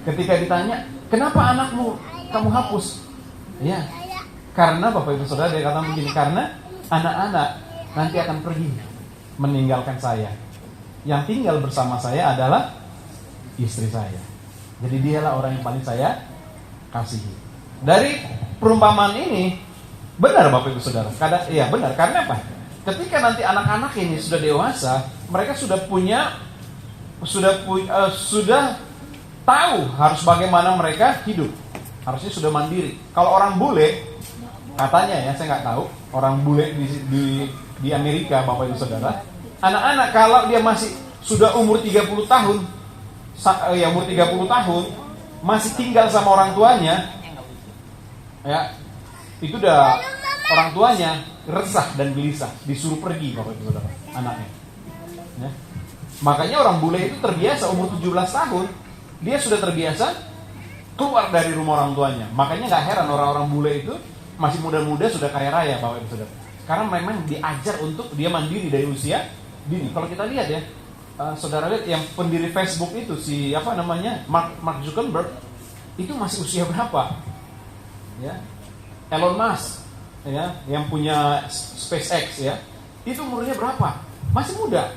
ketika ditanya, kenapa anakmu kamu hapus? Ya, karena Bapak Ibu Saudara dia kata begini, karena anak-anak nanti akan pergi meninggalkan saya. Yang tinggal bersama saya adalah istri saya. Jadi dialah orang yang paling saya kasihi. Dari perumpamaan ini benar Bapak Ibu Saudara. Iya benar, karena apa? Ketika nanti anak-anak ini sudah dewasa, mereka sudah tahu harus bagaimana mereka hidup. Harusnya sudah mandiri. Kalau orang bule, katanya ya, saya nggak tahu, orang bule di Amerika, Bapak Ibu Saudara, anak-anak kalau dia masih sudah umur 30 tahun, masih tinggal sama orang tuanya, ya, itu udah orang tuanya resah dan gelisah, disuruh pergi Bapak Ibu Saudara, anaknya. Ya. Makanya orang bule itu terbiasa umur 17 tahun, dia sudah terbiasa keluar dari rumah orang tuanya. Makanya nggak heran orang-orang bule itu masih muda-muda sudah kaya raya Bapak Ibu Saudara. Karena memang diajar untuk dia mandiri dari usia dini. Kalau kita lihat ya, saudara lihat yang pendiri Facebook itu Mark Zuckerberg itu masih usia berapa? Ya, Elon Musk, ya, yang punya SpaceX ya, itu umurnya berapa? Masih muda,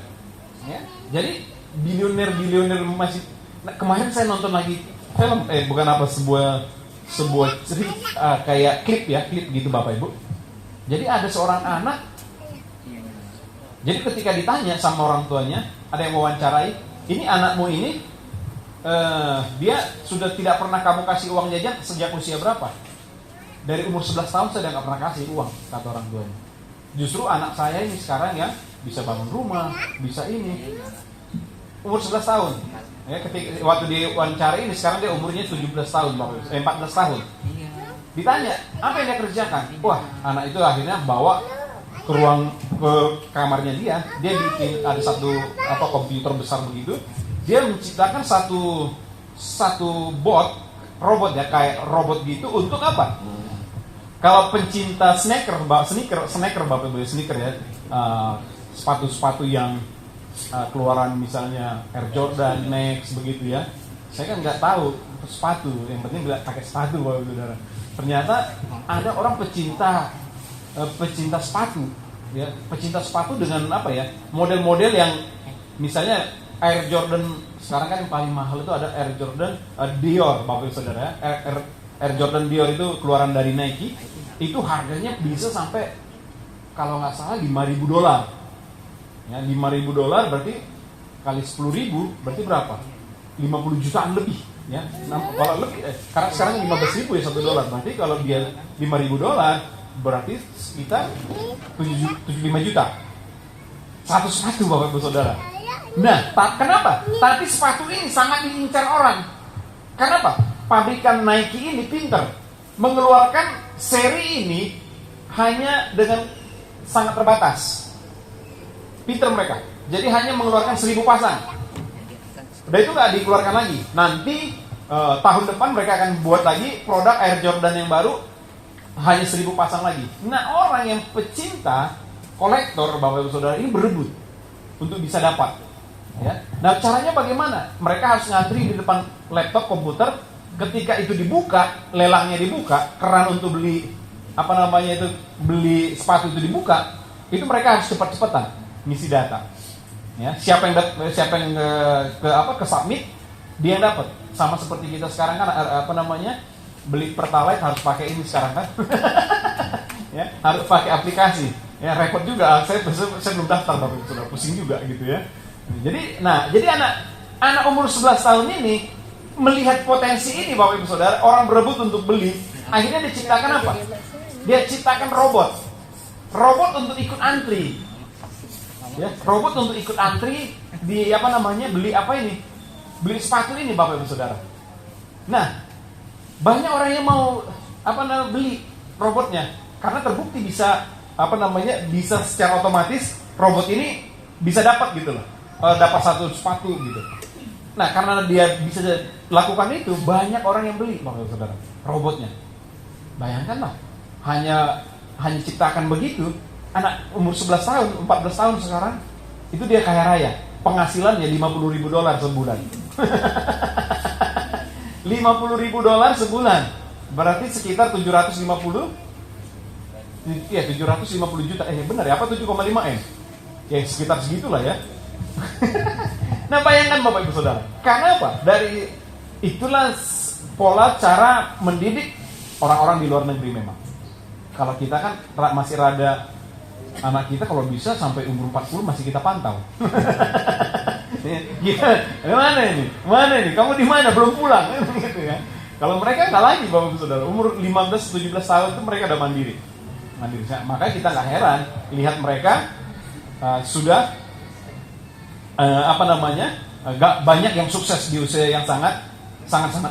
ya. Jadi bilioner masih. Kemarin saya nonton lagi film, sebuah cerita kayak klip gitu Bapak Ibu. Jadi ada seorang anak. Jadi ketika ditanya sama orang tuanya, ada yang wawancarai, ini anakmu ini, dia sudah tidak pernah kamu kasih uang jajan sejak usia berapa? Dari umur 11 tahun saya nggak pernah kasih uang, kata orang tuanya. Justru anak saya ini sekarang ya bisa bangun rumah, bisa ini. Umur 11 tahun. Ya, ketika waktu diwawancara ini sekarang dia umurnya 17 tahun, 14 tahun. Ditanya, apa yang dia kerjakan? Wah, anak itu akhirnya bawa ke kamarnya dia bikin ada satu komputer besar begitu. Dia menciptakan satu robot ya, kayak robot gitu untuk apa? Kalau pencinta sneaker Bapak Ibu, sneaker ya, sepatu-sepatu yang keluaran misalnya Air Jordan, Next begitu ya. Saya kan nggak tahu sepatu, yang penting pakai sepatu Bapak Ibu Saudara. Ternyata ada orang pecinta sepatu, ya, pecinta sepatu dengan apa ya, model-model yang misalnya Air Jordan sekarang kan yang paling mahal itu ada Air Jordan Dior Bapak Ibu Saudara. Air Jordan Dior itu keluaran dari Nike, itu harganya bisa sampai kalau nggak salah $5.000. Ya, $5.000 berarti kali 10.000 berarti berapa? 50 jutaan lebih, ya. Nah, kalau lebih, karena sekarang 15.000 ya $1, berarti kalau dia $5.000 berarti sekitar 75 juta. Satu sepatu Bapak Ibu Saudara. Nah, kenapa? Tapi sepatu ini sangat diincar orang. Kenapa? Pabrikan Nike ini pintar mengeluarkan seri ini hanya dengan sangat terbatas. Pintar mereka. Jadi hanya mengeluarkan 1.000 pasang. Udah itu nggak dikeluarkan lagi. Nanti tahun depan mereka akan buat lagi produk Air Jordan yang baru hanya 1.000 pasang lagi. Nah, orang yang pecinta kolektor Bapak Ibu Saudara ini berebut untuk bisa dapat. Ya. Nah, caranya bagaimana? Mereka harus ngantri di depan laptop komputer. Ketika itu dibuka, lelangnya dibuka, keran untuk beli beli sepatu itu dibuka, itu mereka harus cepat-cepatan ngisi data. Ya, siapa yang ke submit, dia yang dapat. Sama seperti kita sekarang kan beli Pertalite harus pakai ini sekarang kan. Ya, harus pakai aplikasi. Ya, repot juga. Saya belum daftar Bapak sudah pusing juga gitu ya. Jadi anak umur 11 tahun ini melihat potensi ini Bapak Ibu Saudara, orang berebut untuk beli. Akhirnya diciptakan apa? Dia ciptakan robot. Robot untuk ikut antri. Ya, robot untuk ikut antri di beli sepatu ini Bapak Ibu Saudara. Nah, banyak orang yang mau beli robotnya karena terbukti bisa bisa secara otomatis robot ini bisa dapat gitu loh. Dapat satu sepatu gitu. Nah, karena dia bisa lakukan itu, banyak orang yang beli Bapak Ibu Saudara robotnya. Bayangkanlah, hanya ciptakan begitu. Anak umur 11 tahun, 14 tahun sekarang, itu dia kaya raya. Penghasilannya $50.000 sebulan. $50.000 sebulan. Berarti sekitar 750 juta. Benar ya, apa 7,5 M? Ya sekitar segitulah ya. Nah, bayangkan Bapak Ibu Saudara. Karena apa? Dari itulah pola cara mendidik orang-orang di luar negeri memang. Kalau kita kan masih rada, anak kita kalau bisa sampai umur 40 masih kita pantau. Mana ini? Kamu di mana? Belum pulang gitu ya. Kalau mereka nggak lagi Bapak Ibu Saudara, umur 15-17 tahun itu mereka udah mandiri. Makanya kita nggak heran lihat mereka sudah banyak yang sukses di usia yang sangat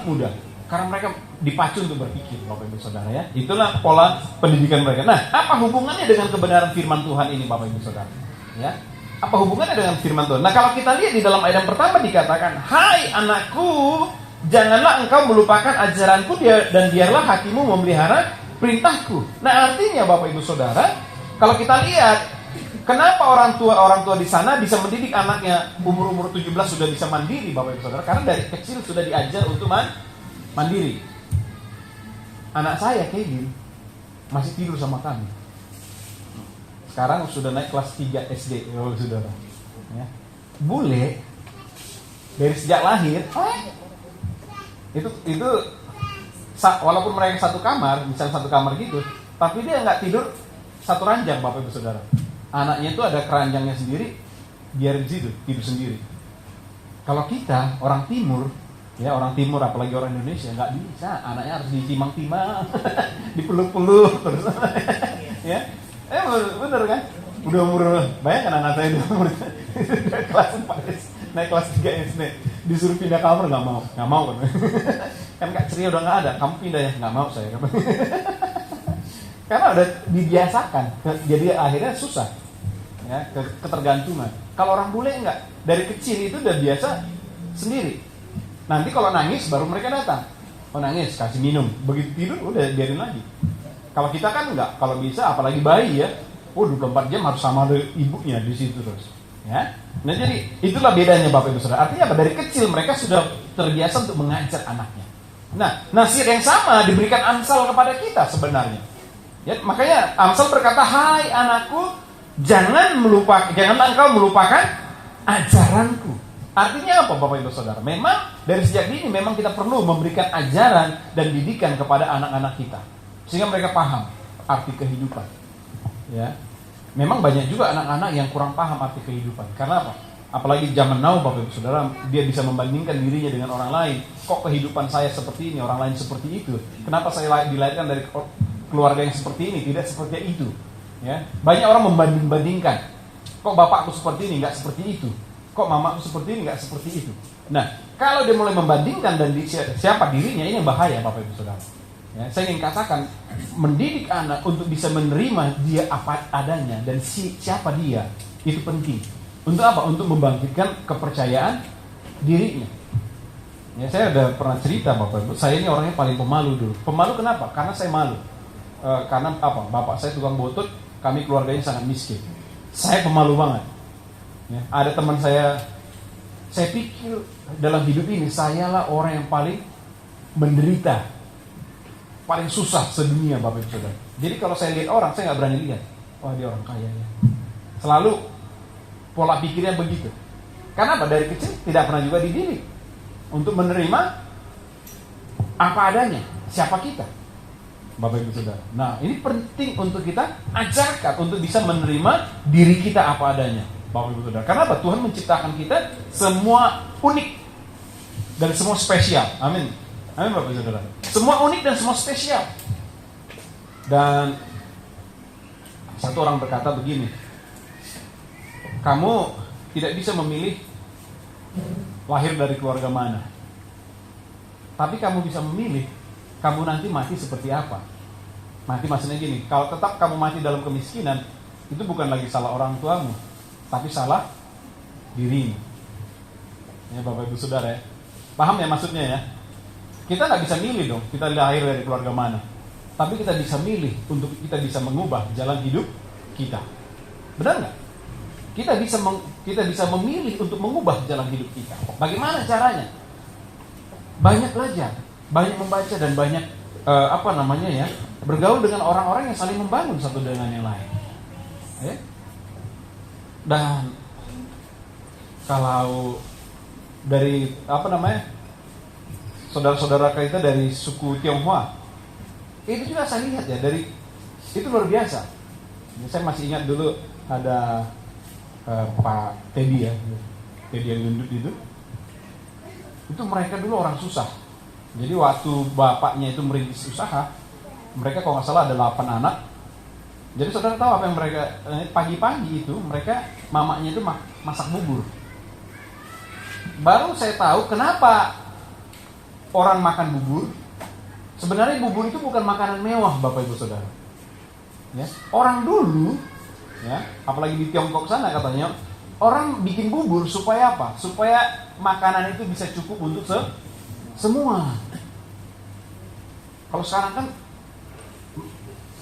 muda. Karena mereka dipacu untuk berpikir Bapak Ibu Saudara ya. Itulah pola pendidikan mereka. Nah, apa hubungannya dengan kebenaran firman Tuhan ini Bapak Ibu Saudara? Ya. Apa hubungannya dengan firman Tuhan? Nah, kalau kita lihat di dalam ayat yang pertama dikatakan, "Hai anakku, janganlah engkau melupakan ajaranku dan biarlah hatimu memelihara perintahku." Nah, artinya Bapak Ibu Saudara, kalau kita lihat kenapa orang tua di sana bisa mendidik anaknya umur 17 sudah bisa mandiri Bapak Ibu Saudara? Karena dari kecil sudah diajar untuk mandiri. Anak saya Kevin masih tidur sama kami. Sekarang sudah naik kelas 3 SD, Saudara. Ya. Bule dari sejak lahir itu walaupun mereka satu kamar, misalnya satu kamar gitu, tapi dia nggak tidur satu ranjang Bapak Ibu Saudara. Anaknya itu ada keranjangnya sendiri, biar di situ tidur sendiri. Kalau kita orang timur apalagi orang Indonesia nggak bisa, anaknya harus ditimang-timang, dipeluk-peluk terus. Ya, bener kan? Udah umur, bayangkan anak saya umur kelas 4 naik kelas 3 SD, disuruh pindah kamar nggak mau kan Kak Ceria udah nggak ada, kamu pindah ya, nggak mau saya. Karena udah dibiasakan, jadi akhirnya susah, ya, ketergantungan. Kalau orang bule enggak, dari kecil itu udah biasa sendiri. Nanti kalau nangis baru mereka datang. Oh nangis, kasih minum. Begitu tidur udah biarin lagi. Kalau kita kan enggak, kalau bisa apalagi bayi ya. 24 jam harus sama ibunya di situ terus. Ya. Nah jadi itulah bedanya Bapak Ibu Saudara. Artinya apa? Dari kecil mereka sudah terbiasa untuk mengajar anaknya. Nah, nasihat yang sama diberikan Amsal kepada kita sebenarnya. Ya, makanya Amsal berkata, "Hai anakku, jangan engkau melupakan ajaranku." Artinya apa Bapak Ibu Saudara? Memang dari sejak dini memang kita perlu memberikan ajaran dan didikan kepada anak-anak kita sehingga mereka paham arti kehidupan. Ya. Memang banyak juga anak-anak yang kurang paham arti kehidupan. Karena apa? Apalagi zaman now Bapak Ibu Saudara, dia bisa membandingkan dirinya dengan orang lain. Kok kehidupan saya seperti ini, orang lain seperti itu? Kenapa saya dilahirkan dari keluarga yang seperti ini, tidak seperti itu? Ya. Banyak orang membanding-bandingkan. Kok bapakku seperti ini, nggak seperti itu? Kok mamaku seperti ini, nggak seperti itu? Nah, kalau dia mulai membandingkan dan siapa dirinya, ini yang bahaya Bapak Ibu Saudara. Ya, saya ingin katakan, mendidik anak untuk bisa menerima dia apa adanya dan siapa dia, itu penting. Untuk apa? Untuk membangkitkan kepercayaan dirinya. Ya, saya udah pernah cerita Bapak Ibu, saya ini orangnya paling pemalu dulu. Pemalu kenapa? Karena saya malu. Karena apa? Bapak saya tukang butut, kami keluarganya sangat miskin. Saya pemalu banget. Ya, ada teman saya pikir dalam hidup ini sayalah orang yang paling menderita, paling susah sedunia Bapak Ibu Saudara. Jadi kalau saya lihat orang, saya nggak berani lihat, wah dia orang kaya ya. Selalu pola pikirnya begitu. Karena apa? Dari kecil tidak pernah juga dididik untuk menerima apa adanya, siapa kita, Bapak Ibu Saudara. Nah ini penting untuk kita ajarkan untuk bisa menerima diri kita apa adanya, Bapak Ibu Saudara. Karena apa? Tuhan menciptakan kita semua unik dan semua spesial. Amin. Amin Bapak Ibu Saudara. Semua unik dan semua spesial. Dan satu orang berkata begini, kamu tidak bisa memilih lahir dari keluarga mana, tapi kamu bisa memilih kamu nanti mati seperti apa. Mati maksudnya gini, kalau tetap kamu mati dalam kemiskinan, itu bukan lagi salah orang tuamu, tapi salah dirimu. Ya Bapak Ibu Saudara ya. Paham ya maksudnya ya? Kita nggak bisa milih dong, kita lahir dari keluarga mana. Tapi kita bisa milih untuk kita bisa mengubah jalan hidup kita. Benar nggak? Kita bisa memilih untuk mengubah jalan hidup kita. Bagaimana caranya? Banyak belajar, banyak membaca dan banyak bergaul dengan orang-orang yang saling membangun satu dengan yang lain. Ya? Dan kalau dari saudara-saudara kita dari suku Tionghoa, itu juga saya lihat ya, itu luar biasa. Saya masih ingat dulu ada Pak Teddy ya, Teddy yang gendut itu mereka dulu orang susah. Jadi waktu bapaknya itu merintis usaha, mereka kalau nggak salah ada 8 anak. Jadi saudara tahu apa yang mereka pagi-pagi itu mereka mamanya itu masak bubur. Baru saya tahu kenapa orang makan bubur. Sebenarnya bubur itu bukan makanan mewah Bapak Ibu Saudara. Ya, orang dulu ya, apalagi di Tiongkok sana katanya, orang bikin bubur supaya apa? Supaya makanan itu bisa cukup untuk semua. Kalau sekarang kan,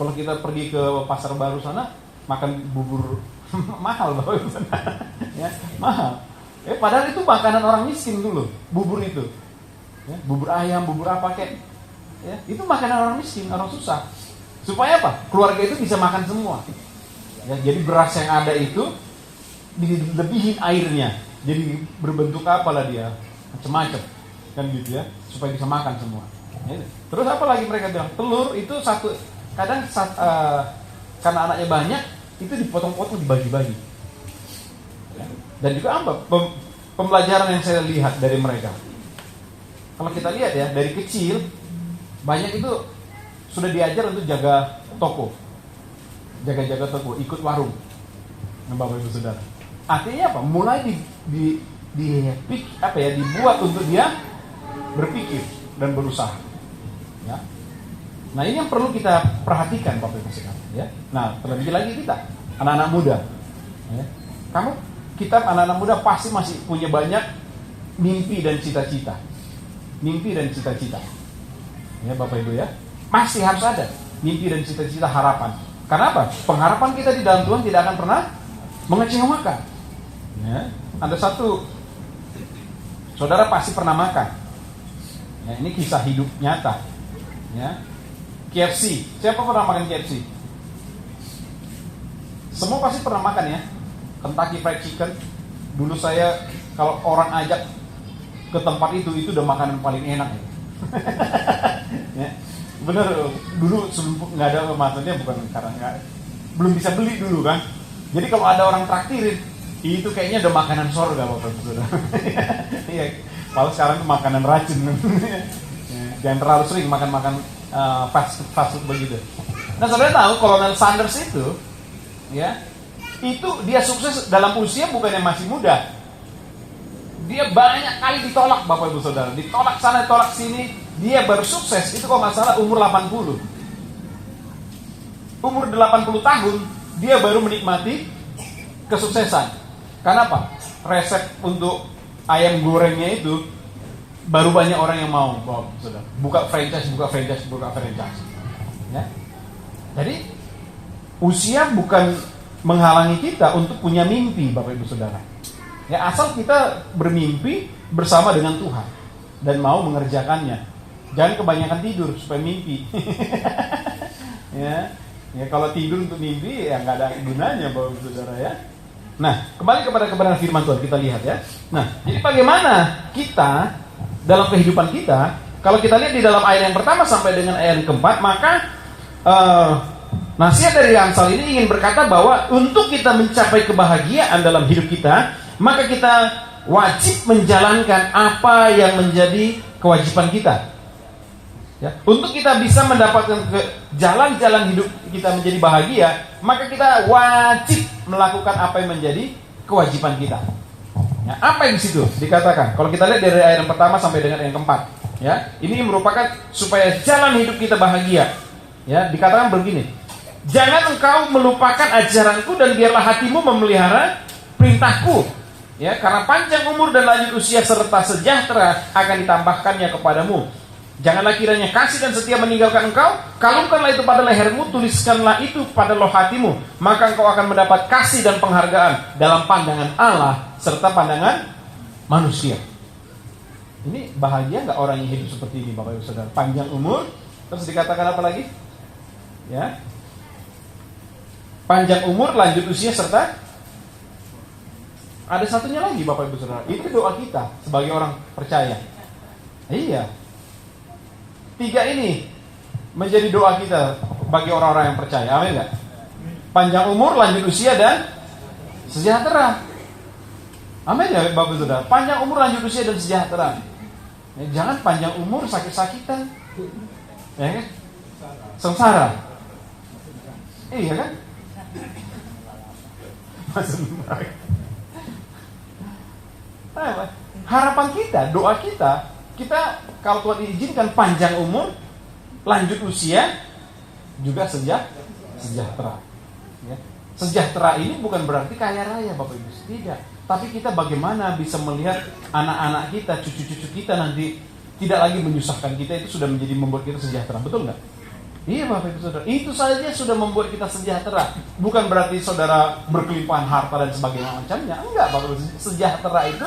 kalau kita pergi ke pasar baru sana, makan bubur mahal Bapak Ibu Saudara. Ya, mahal. Padahal itu makanan orang miskin dulu, bubur itu. Ya, bubur ayam, bubur apa kek. Ya, itu makanan orang miskin, orang susah. Supaya apa? Keluarga itu bisa makan semua. Ya, jadi beras yang ada itu dilebihin airnya, jadi berbentuk apalah dia, macam-macam, kan gitu ya, supaya bisa makan semua. Ya, terus apa lagi mereka bilang? Telur itu satu, kadang karena anaknya banyak, itu dipotong-potong dibagi-bagi. Ya. Dan juga apa? Pembelajaran yang saya lihat dari mereka. Kalau kita lihat ya, dari kecil banyak itu sudah diajar untuk jaga toko, jaga-jaga toko, ikut warung, Bapak Ibu Saudara. Artinya apa? Mulai dibuat untuk dia berpikir dan berusaha. Ya. Nah ini yang perlu kita perhatikan Bapak Ibu Saudara. Ya. Nah terlebih lagi kita anak-anak muda. Ya. Kita anak-anak muda pasti masih punya banyak mimpi dan cita-cita. Mimpi dan cita-cita. Ya Bapak Ibu ya. Masih harus ada mimpi dan cita-cita, harapan. Karena apa? Pengharapan kita di dalam Tuhan tidak akan pernah mengecewakan. Ya, ada satu saudara pasti pernah makan. Ya, ini kisah hidup nyata. Ya, KFC. Siapa pernah makan KFC? Semua pasti pernah makan ya. Kentucky Fried Chicken. Dulu saya kalau orang ajak ke tempat itu udah makanan paling enak ya. Ya, bener, dulu sebelum nggak ada, maksudnya bukan karena belum bisa beli dulu kan. Jadi kalau ada orang traktirin, itu kayaknya udah makanan surga Bapak Saudara. Iya, kalau sekarang itu makanan racun. Ya, jangan terlalu sering makan fast food begitu. Nah, saudara tahu Kolonel Sanders itu, ya, itu dia sukses dalam usia bukan yang masih muda. Dia banyak kali ditolak Bapak Ibu Saudara, ditolak sana, ditolak sini. Dia baru sukses itu kalau nggak salah umur 80. Umur 80 tahun dia baru menikmati kesuksesan. Karena apa? Resep untuk ayam gorengnya itu baru banyak orang yang mau, Bapak Ibu Saudara. Buka franchise. Ya. Jadi usia bukan menghalangi kita untuk punya mimpi Bapak Ibu Saudara. Ya, asal kita bermimpi bersama dengan Tuhan dan mau mengerjakannya. Jangan kebanyakan tidur supaya mimpi. Ya, kalau tidur untuk mimpi ya nggak ada gunanya Bapak Ibu Saudara ya. Nah, kembali kepada kebenaran firman Tuhan, kita lihat ya. Nah, jadi bagaimana kita dalam kehidupan kita, kalau kita lihat di dalam ayat yang pertama sampai dengan ayat yang keempat, maka nasihat dari Amsal ini ingin berkata bahwa untuk kita mencapai kebahagiaan dalam hidup kita, maka kita wajib menjalankan apa yang menjadi kewajiban kita. Ya, untuk kita bisa mendapatkan jalan-jalan hidup kita menjadi bahagia, maka kita wajib melakukan apa yang menjadi kewajiban kita. Ya, apa yang di situ dikatakan? Kalau kita lihat dari ayat yang pertama sampai dengan ayat yang keempat, ya, ini merupakan supaya jalan hidup kita bahagia. Ya, dikatakan begini: jangan engkau melupakan ajaranku dan biarlah hatimu memelihara perintahku. Ya, karena panjang umur dan lanjut usia serta sejahtera akan ditambahkannya kepadamu. Janganlah kiranya kasih dan setia meninggalkan engkau. Kalungkanlah itu pada lehermu, tuliskanlah itu pada loh hatimu. Maka engkau akan mendapat kasih dan penghargaan dalam pandangan Allah serta pandangan manusia. Ini bahagia nggak orang yang hidup seperti ini Bapak Ibu Saudara? Panjang umur, terus dikatakan apa lagi? Ya, panjang umur, lanjut usia serta ada satunya lagi Bapak Ibu Saudara. Itu doa kita sebagai orang percaya. Iya. 3 ini menjadi doa kita bagi orang-orang yang percaya. Amin enggak? Panjang umur, lanjut usia dan sejahtera. Amin ya Bapak Saudara. Panjang umur, lanjut usia dan sejahtera. Ya, jangan panjang umur sakit-sakitan. Ya kan? Sengsara. Iya kan? Harapan kita, doa kita kalau Tuhan izinkan panjang umur, lanjut usia, juga sejahtera. Ya. Sejahtera ini bukan berarti kaya raya Bapak Ibu, tidak. Tapi kita bagaimana bisa melihat anak-anak kita, cucu-cucu kita nanti tidak lagi menyusahkan kita, itu sudah menjadi membuat kita sejahtera, betul nggak? Iya Bapak Ibu Saudara, itu saja sudah membuat kita sejahtera. Bukan berarti saudara berkelimpahan harta dan sebagainya macamnya, enggak Bapak Ibu. Sejahtera itu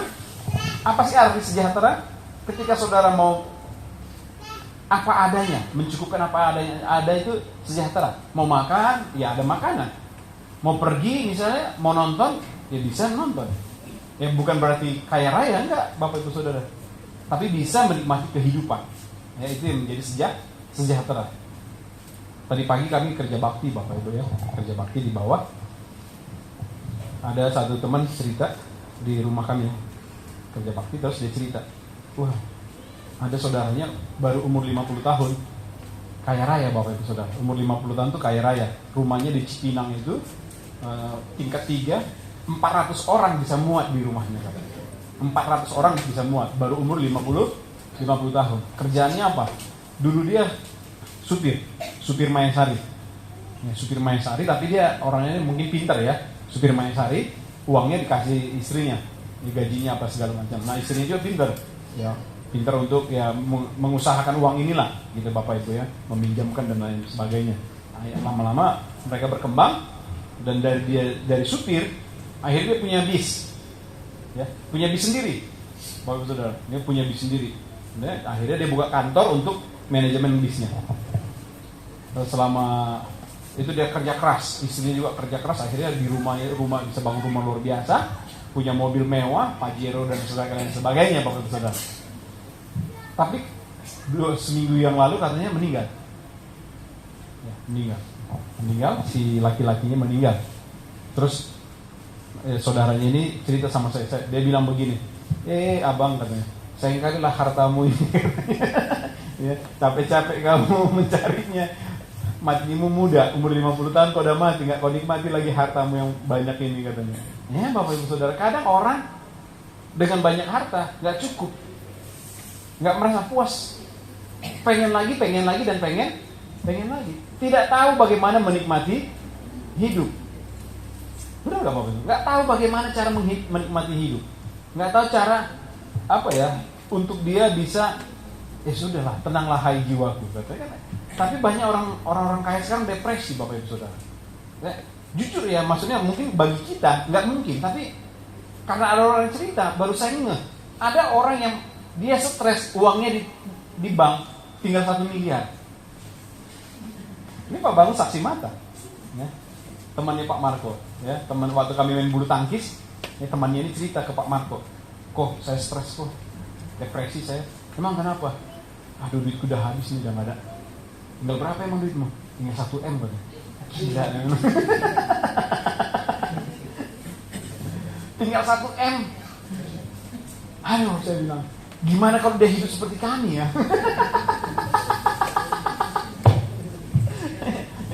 apa sih arti sejahtera? Ketika saudara mau apa adanya, mencukupkan apa adanya, ada itu sejahtera. Mau makan, ya ada makanan. Mau pergi misalnya, mau nonton, ya bisa nonton. Ya bukan berarti kaya raya, enggak Bapak Ibu Saudara. Tapi bisa menikmati kehidupan. Ya itu yang menjadi sejahtera. Tadi pagi kami kerja bakti Bapak Ibu ya, kerja bakti di bawah. Ada satu teman cerita di rumah kami kerja bakti, terus dia cerita, wah, ada saudaranya baru umur 50 tahun kaya raya Bapak Ibu Saudara. Umur 50 tahun tuh kaya raya. Rumahnya di Cipinang itu tingkat 3, 400 orang bisa muat di rumahnya. 400 orang bisa muat, baru umur 50 tahun. Kerjaannya apa? Dulu dia supir Mayasari. Ya, supir Mayasari, tapi dia orangnya mungkin pintar ya. Supir Mayasari, uangnya dikasih istrinya, digajinya apa segala macam. Nah, istrinya juga pintar. Ya, pintar untuk ya mengusahakan uang inilah gitu Bapak Ibu ya, meminjamkan dan lain sebagainya. Nah, ya, lama-lama mereka berkembang dan dari supir akhirnya punya bis. ya, punya bis sendiri, Bapak Saudara, dia punya bis sendiri. Nah, akhirnya dia buka kantor untuk manajemen bisnya. Selama itu dia kerja keras, istrinya juga kerja keras, akhirnya di rumah bisa bangun rumah luar biasa, punya mobil mewah, Pajero dan sebagainya, Bapak Saudara. Tapi seminggu yang lalu katanya meninggal. Ya, meninggal, si laki-lakinya meninggal. Terus saudaranya ini cerita sama saya, dia bilang begini, abang katanya, sayangkalilah hartamu ini. Ya, capek-capek kamu mencarinya, matimu muda, umur 50 tahun kau udah mati, nggak kau nikmati lagi hartamu yang banyak ini katanya. Ya Bapak Ibu Saudara, kadang orang dengan banyak harta nggak cukup, nggak merasa puas, pengen lagi dan pengen lagi, tidak tahu bagaimana menikmati hidup. Benar nggak Bapak Ibu? Nggak tahu bagaimana cara menikmati hidup, nggak tahu cara untuk dia bisa, sudahlah, tenanglah hai jiwaku katanya. Tapi banyak orang-orang kaya sekarang depresi, Bapak Ibu Saudara. Ya, jujur ya, maksudnya mungkin bagi kita nggak mungkin, tapi karena ada orang yang cerita, baru saya ngeh, ada orang yang dia stres, uangnya di bank tinggal 1 miliar. Ini Pak Bangun saksi mata, ya. Temannya Pak Marco, ya, teman waktu kami main bulu tangkis, ya, temannya ini cerita ke Pak Marco, kok saya stres kok, depresi saya. Emang kenapa? Aduh, duitku udah habis nih, udah nggak ada. Tinggal berapa emang duitmu? Tinggal 1 M katanya. Gila. Tinggal 1 M. Aduh, saya bilang, gimana kalau dia hidup seperti kami ya?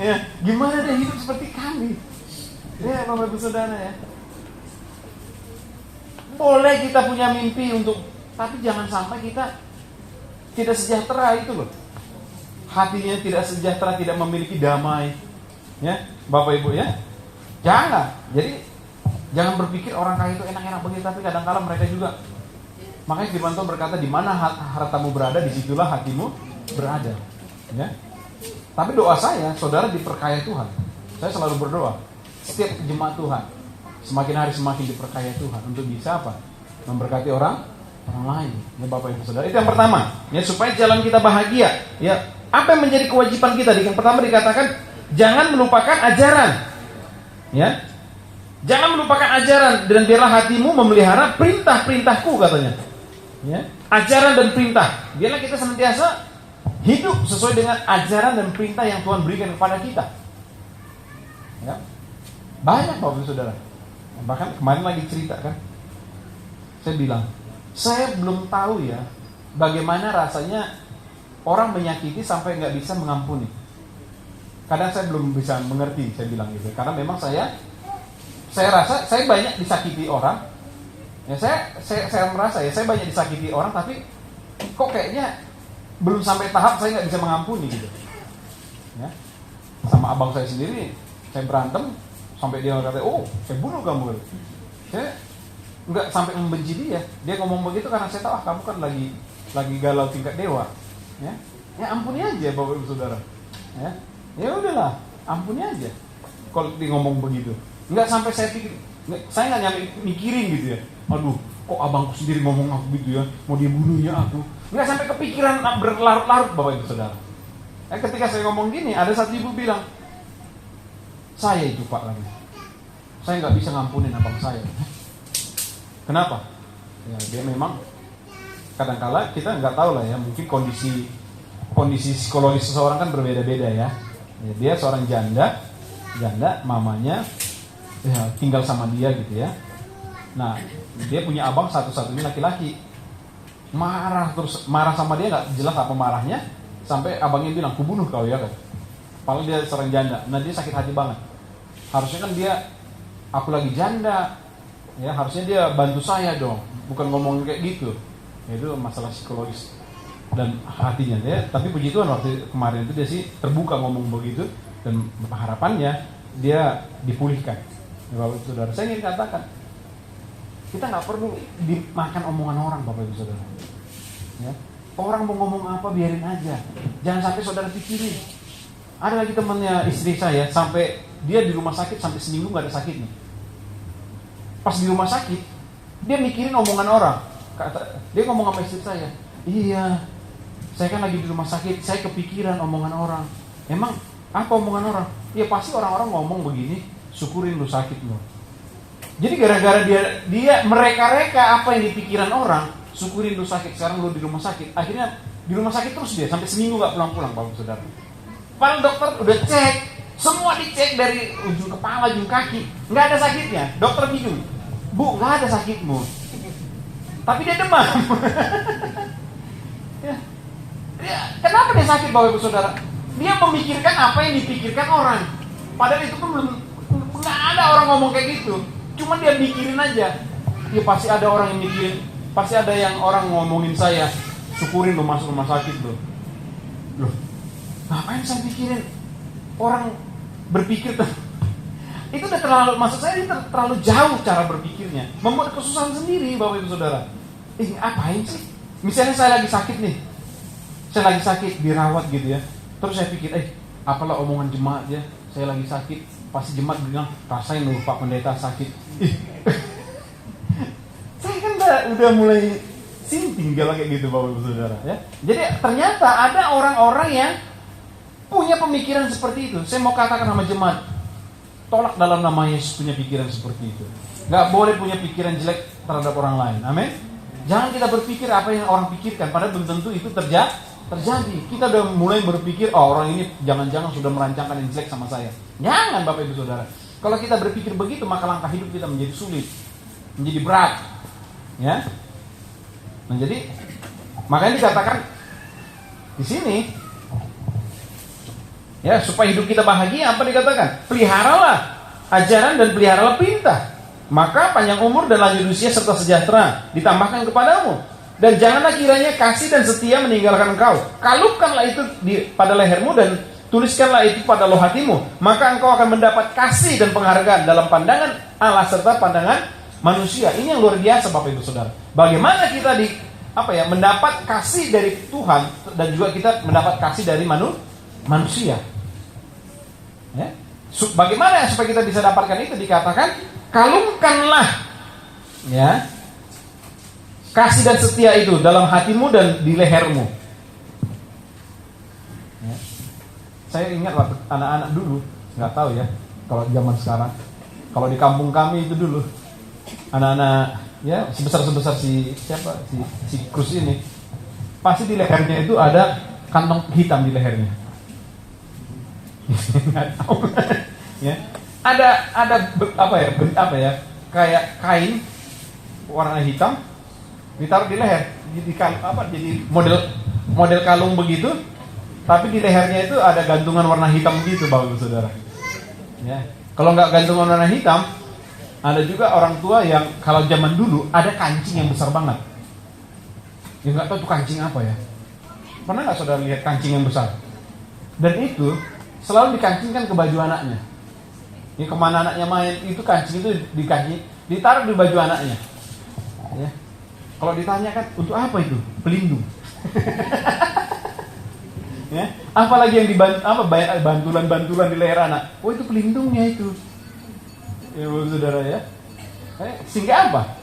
Ya, gimana dia hidup seperti kami? Ya, Bapak Ibu Saudara ya. Boleh kita punya mimpi tapi jangan sampai kita tidak sejahtera itu loh. Hatinya tidak sejahtera, tidak memiliki damai. Ya, Bapak Ibu ya. Jangan. Jadi jangan berpikir orang kaya itu enak-enak begitu, tapi kadang-kala mereka juga. Makanya Firman Tuhan berkata, di mana hartamu berada, disitulah hatimu berada. Ya. Tapi doa saya, saudara diperkaya Tuhan. Saya selalu berdoa, setiap jemaat Tuhan semakin hari semakin diperkaya Tuhan untuk bisa apa? Memberkati orang lain. Ya Bapak Ibu Saudara. Itu yang pertama. Ya, supaya jalan kita bahagia. Ya, apa yang menjadi kewajiban kita? Yang pertama dikatakan, jangan melupakan ajaran. Ya. Jangan melupakan ajaran, dan biarlah hatimu memelihara perintah-perintahku katanya. Ya. Ajaran dan perintah. Biarlah kita senantiasa hidup sesuai dengan ajaran dan perintah yang Tuhan berikan kepada kita. Ya. Banyak Bapak Ibu Saudara. Bahkan kemarin lagi cerita kan, saya bilang, saya belum tahu ya bagaimana rasanya orang menyakiti sampai nggak bisa mengampuni. Kadang saya belum bisa mengerti, saya bilang gitu. Karena memang saya rasa saya banyak disakiti orang. Ya, saya merasa ya saya banyak disakiti orang, tapi kok kayaknya belum sampai tahap saya nggak bisa mengampuni gitu. Ya. Sama abang saya sendiri, saya berantem sampai dia kata, saya bunuh kamu. Saya nggak sampai membenci dia. Dia ngomong begitu karena saya tahu kamu kan lagi galau tingkat dewa. Ya ampuni aja Bapak Ibu Saudara. Ya udahlah, ampuni aja. Kalau dia ngomong begitu, nggak sampai saya pikir, saya nggak nyampe mikirin gitu ya. Aduh, kok abangku sendiri ngomong aku gitu ya, mau dia bunuhnya aku. Nggak sampai kepikiran berlarut-larut Bapak Ibu Saudara. Ketika saya ngomong gini, ada satu ibu bilang, saya itu Pak lagi, saya nggak bisa ngampunin abang saya. Kenapa? Ya dia memang kadang-kala kita nggak tahu lah ya, mungkin kondisi psikologis seseorang kan berbeda-beda ya. Dia seorang janda mamanya ya, tinggal sama dia gitu ya. Nah dia punya abang satu-satunya laki-laki, marah sama dia, nggak jelas apa marahnya, sampai abangnya bilang, kubunuh kau ya kan. Padahal dia seorang janda. Nah dia sakit hati banget. Harusnya kan dia, aku lagi janda ya, harusnya dia bantu saya dong, bukan ngomong kayak gitu. Ya, itu masalah psikologis dan hatinya dia. Tapi puji Tuhan waktu kemarin itu dia sih terbuka ngomong begitu, dan harapannya dia dipulihkan. Ya, Bapak Ibu Saudara, saya ingin katakan, kita nggak perlu dimakan omongan orang Bapak Ibu Saudara. Ya. Orang mau ngomong apa biarin aja, jangan sampai saudara pikirin. Ada lagi temannya istri saya, sampai dia di rumah sakit sampai seminggu nggak ada sakitnya. Pas di rumah sakit, Dia mikirin omongan orang. Dia ngomong sama istri saya, iya, saya kan lagi di rumah sakit, saya kepikiran omongan orang. Emang apa omongan orang? Ya pasti orang-orang ngomong begini, syukurin lu sakit lu. Jadi gara-gara dia mereka-reka apa yang di pikiran orang, syukurin lu sakit, sekarang lu di rumah sakit. Akhirnya di rumah sakit terus dia, sampai seminggu gak pulang-pulang, Bapak Saudara. Padahal dokter udah cek, semua dicek dari ujung kepala, ujung kaki, nggak ada sakitnya. Dokter bingung, Bu, nggak ada sakitmu, tapi dia demam. Ya, kenapa dia sakit, Bapak Ibu Saudara? Dia memikirkan apa yang dipikirkan orang. Padahal itu pun belum, nggak ada orang ngomong kayak gitu. Cuma dia mikirin aja. Ya pasti ada orang yang mikirin, pasti ada yang orang ngomongin saya, syukurin lo masuk rumah sakit lo. Loh, ngapain saya pikirin orang berpikir itu udah terlalu, maksud saya ini terlalu jauh cara berpikirnya, membuat kesusahan sendiri, Bapak Ibu Saudara. Ngapain sih? Misalnya saya lagi sakit nih, saya lagi sakit dirawat gitu ya, terus saya pikir, apalah omongan jemaat ya, saya lagi sakit, pasti jemaat bilang, rasain loh Pak Pendeta sakit. Saya kan udah mulai sinting kalau kayak gitu, Bapak Ibu Saudara ya. Jadi ternyata ada orang-orang yang punya pemikiran seperti itu. Saya mau katakan sama jemaat, tolak dalam nama Yesus punya pikiran seperti itu. Gak boleh punya pikiran jelek terhadap orang lain. Amin. Jangan kita berpikir apa yang orang pikirkan, padahal belum tentu itu terjadi. Kita udah mulai berpikir, oh orang ini jangan-jangan sudah merancangkan yang jelek sama saya. Jangan, Bapak Ibu Saudara. Kalau kita berpikir begitu, maka langkah hidup kita menjadi sulit, menjadi berat. Ya. Nah, jadi makanya dikatakan di sini, ya, supaya hidup kita bahagia, apa dikatakan? Peliharalah ajaran dan peliharalah perintah, maka panjang umur dan lanjut usia serta sejahtera ditambahkan kepadamu. Dan janganlah kiranya kasih dan setia meninggalkan engkau. Kalupkanlah itu pada lehermu dan tuliskanlah itu pada loh hatimu, maka engkau akan mendapat kasih dan penghargaan dalam pandangan Allah serta pandangan manusia. Ini yang luar biasa, Bapak Ibu Saudara. Bagaimana kita mendapat kasih dari Tuhan dan juga kita mendapat kasih dari manusia. Ya. Bagaimana supaya kita bisa dapatkan itu? Dikatakan kalungkanlah, ya, kasih dan setia itu dalam hatimu dan di lehermu. Ya. Saya ingat waktu anak-anak dulu, nggak tahu ya kalau zaman sekarang. Kalau di kampung kami itu dulu anak-anak ya sebesar si Krus ini, pasti di lehernya itu ada kantong hitam di lehernya. Nggak tahu. Ya. Ada kayak kain warna hitam ditaruh di leher, jadi model kalung begitu, tapi di lehernya itu ada gantungan warna hitam begitu, Bapak Ibu Saudara. Ya. Kalau nggak gantungan warna hitam, ada juga orang tua yang kalau zaman dulu ada kancing yang besar banget. Ya nggak tahu itu kancing apa ya. Pernah nggak saudara lihat kancing yang besar? Dan itu selalu dikancingkan ke baju anaknya. Ini kemana anaknya main, itu kancing itu ditaruh di baju anaknya. Ya. Kalau ditanya kan untuk apa itu? Pelindung. Ya. Apalagi yang bantulan di leher anak. Oh itu pelindungnya itu. Ya saudara ya. Sehingga apa?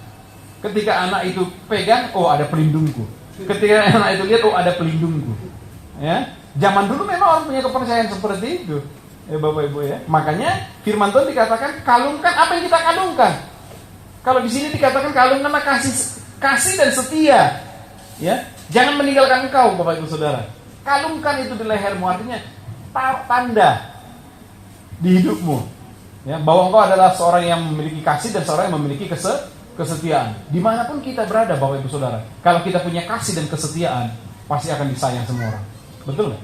Ketika anak itu pegang, oh ada pelindungku. Ketika anak itu lihat, oh ada pelindungku. Ya. Zaman dulu memang orang punya kepercayaan seperti itu. Ya Bapak Ibu ya. Makanya firman Tuhan dikatakan kalungkan apa yang kita kalungkan. Kalau di sini dikatakan kalungkanlah kasih dan setia. Ya. Jangan meninggalkan engkau, Bapak Ibu Saudara. Kalungkan itu di lehermu, artinya tanda di hidupmu. Ya, bahwa engkau adalah seorang yang memiliki kasih dan seorang yang memiliki kesetiaan. Dimanapun kita berada, Bapak Ibu Saudara, kalau kita punya kasih dan kesetiaan, pasti akan disayang semua orang. Betul nggak?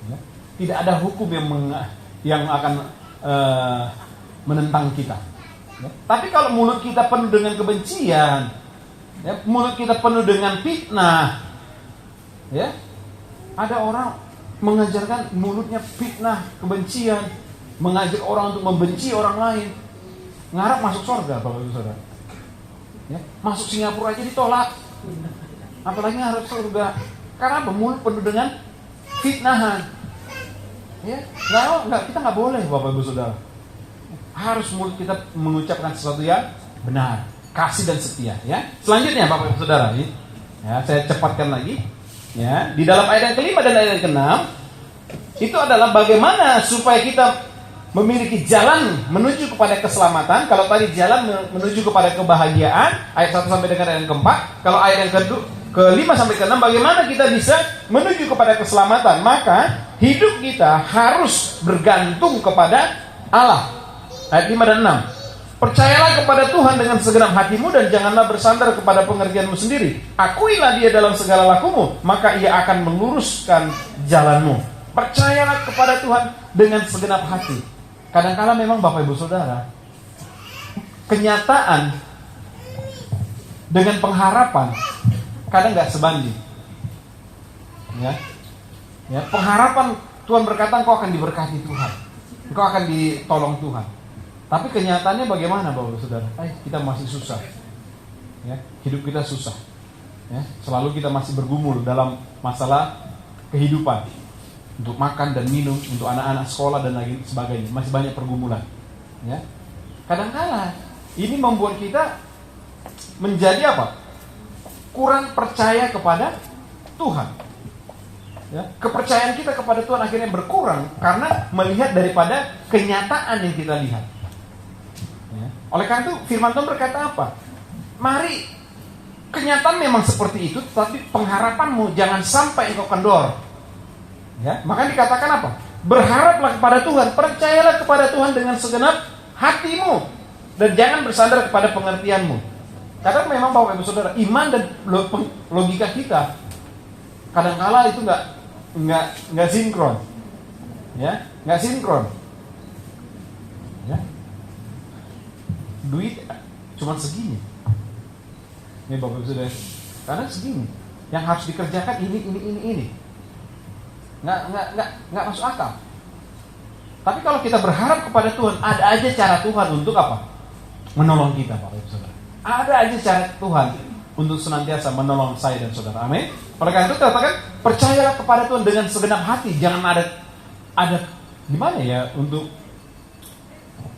Ya. Tidak ada hukum yang akan menentang kita. Ya. Tapi kalau mulut kita penuh dengan kebencian, ya, mulut kita penuh dengan fitnah, ya, ada orang mengajarkan mulutnya fitnah, kebencian, mengajak orang untuk membenci orang lain, ngarap masuk surga, Bapak Ibu Saudara. Ya, masuk Singapura aja ditolak, apalagi ngarap surga. Karena mulut penuh dengan fitnahan. Ya, kita nggak boleh, Bapak Ibu Saudara. Harus mulut kita mengucapkan sesuatu yang benar, kasih dan setia. Ya, selanjutnya Bapak Ibu Saudara, ya, saya cepatkan lagi. Ya, di dalam ayat yang kelima dan ayat yang keenam itu adalah bagaimana supaya kita memiliki jalan menuju kepada keselamatan. Kalau tadi jalan menuju kepada kebahagiaan, ayat 1 sampai dengan ayat yang keempat. Kalau ayat yang kelima sampai keenam, bagaimana kita bisa menuju kepada keselamatan? Maka hidup kita harus bergantung kepada Allah. Ayat 5 dan 6. Percayalah kepada Tuhan dengan segenap hatimu dan janganlah bersandar kepada pengertianmu sendiri. Akuilah Dia dalam segala lakumu, maka Ia akan meluruskan jalanmu. Percayalah kepada Tuhan dengan segenap hati. Kadang-kala memang Bapak Ibu Saudara, kenyataan dengan pengharapan kadang nggak sebanding. Ya, pengharapan Tuhan berkata engkau akan diberkati Tuhan, engkau akan ditolong Tuhan. Tapi kenyataannya bagaimana Bapak Ibu Saudara? Kita masih susah. Ya, hidup kita susah. Ya, selalu kita masih bergumul dalam masalah kehidupan. Untuk makan dan minum, untuk anak-anak sekolah dan lain sebagainya, masih banyak pergumulan. Ya, kadang-kala ini membuat kita menjadi apa? Kurang percaya kepada Tuhan. Ya, kepercayaan kita kepada Tuhan akhirnya berkurang karena melihat daripada kenyataan yang kita lihat. Ya, oleh karena itu Firman Tuhan berkata apa? Mari, kenyataan memang seperti itu, tapi pengharapanmu jangan sampai engkau kendor. Ya, maka dikatakan apa? Berharaplah kepada Tuhan, percayalah kepada Tuhan dengan segenap hatimu dan jangan bersandar kepada pengertianmu. Karena memang Bapak Ibu Saudara, iman dan logika kita kadang-kala itu nggak sinkron. Ya, nggak sinkron. Ya. Duit cuma segini. Ini Bapak Ibu Saudara, karena segini. Yang harus dikerjakan ini. Nggak masuk akal. Tapi kalau kita berharap kepada Tuhan, ada aja cara Tuhan untuk apa? Menolong kita, Bapak Ibu Saudara. Ada aja cara Tuhan untuk senantiasa menolong saya dan saudara. Amin. Oleh karena itu katakan, percayalah kepada Tuhan dengan segenap hati. Jangan ada gimana ya untuk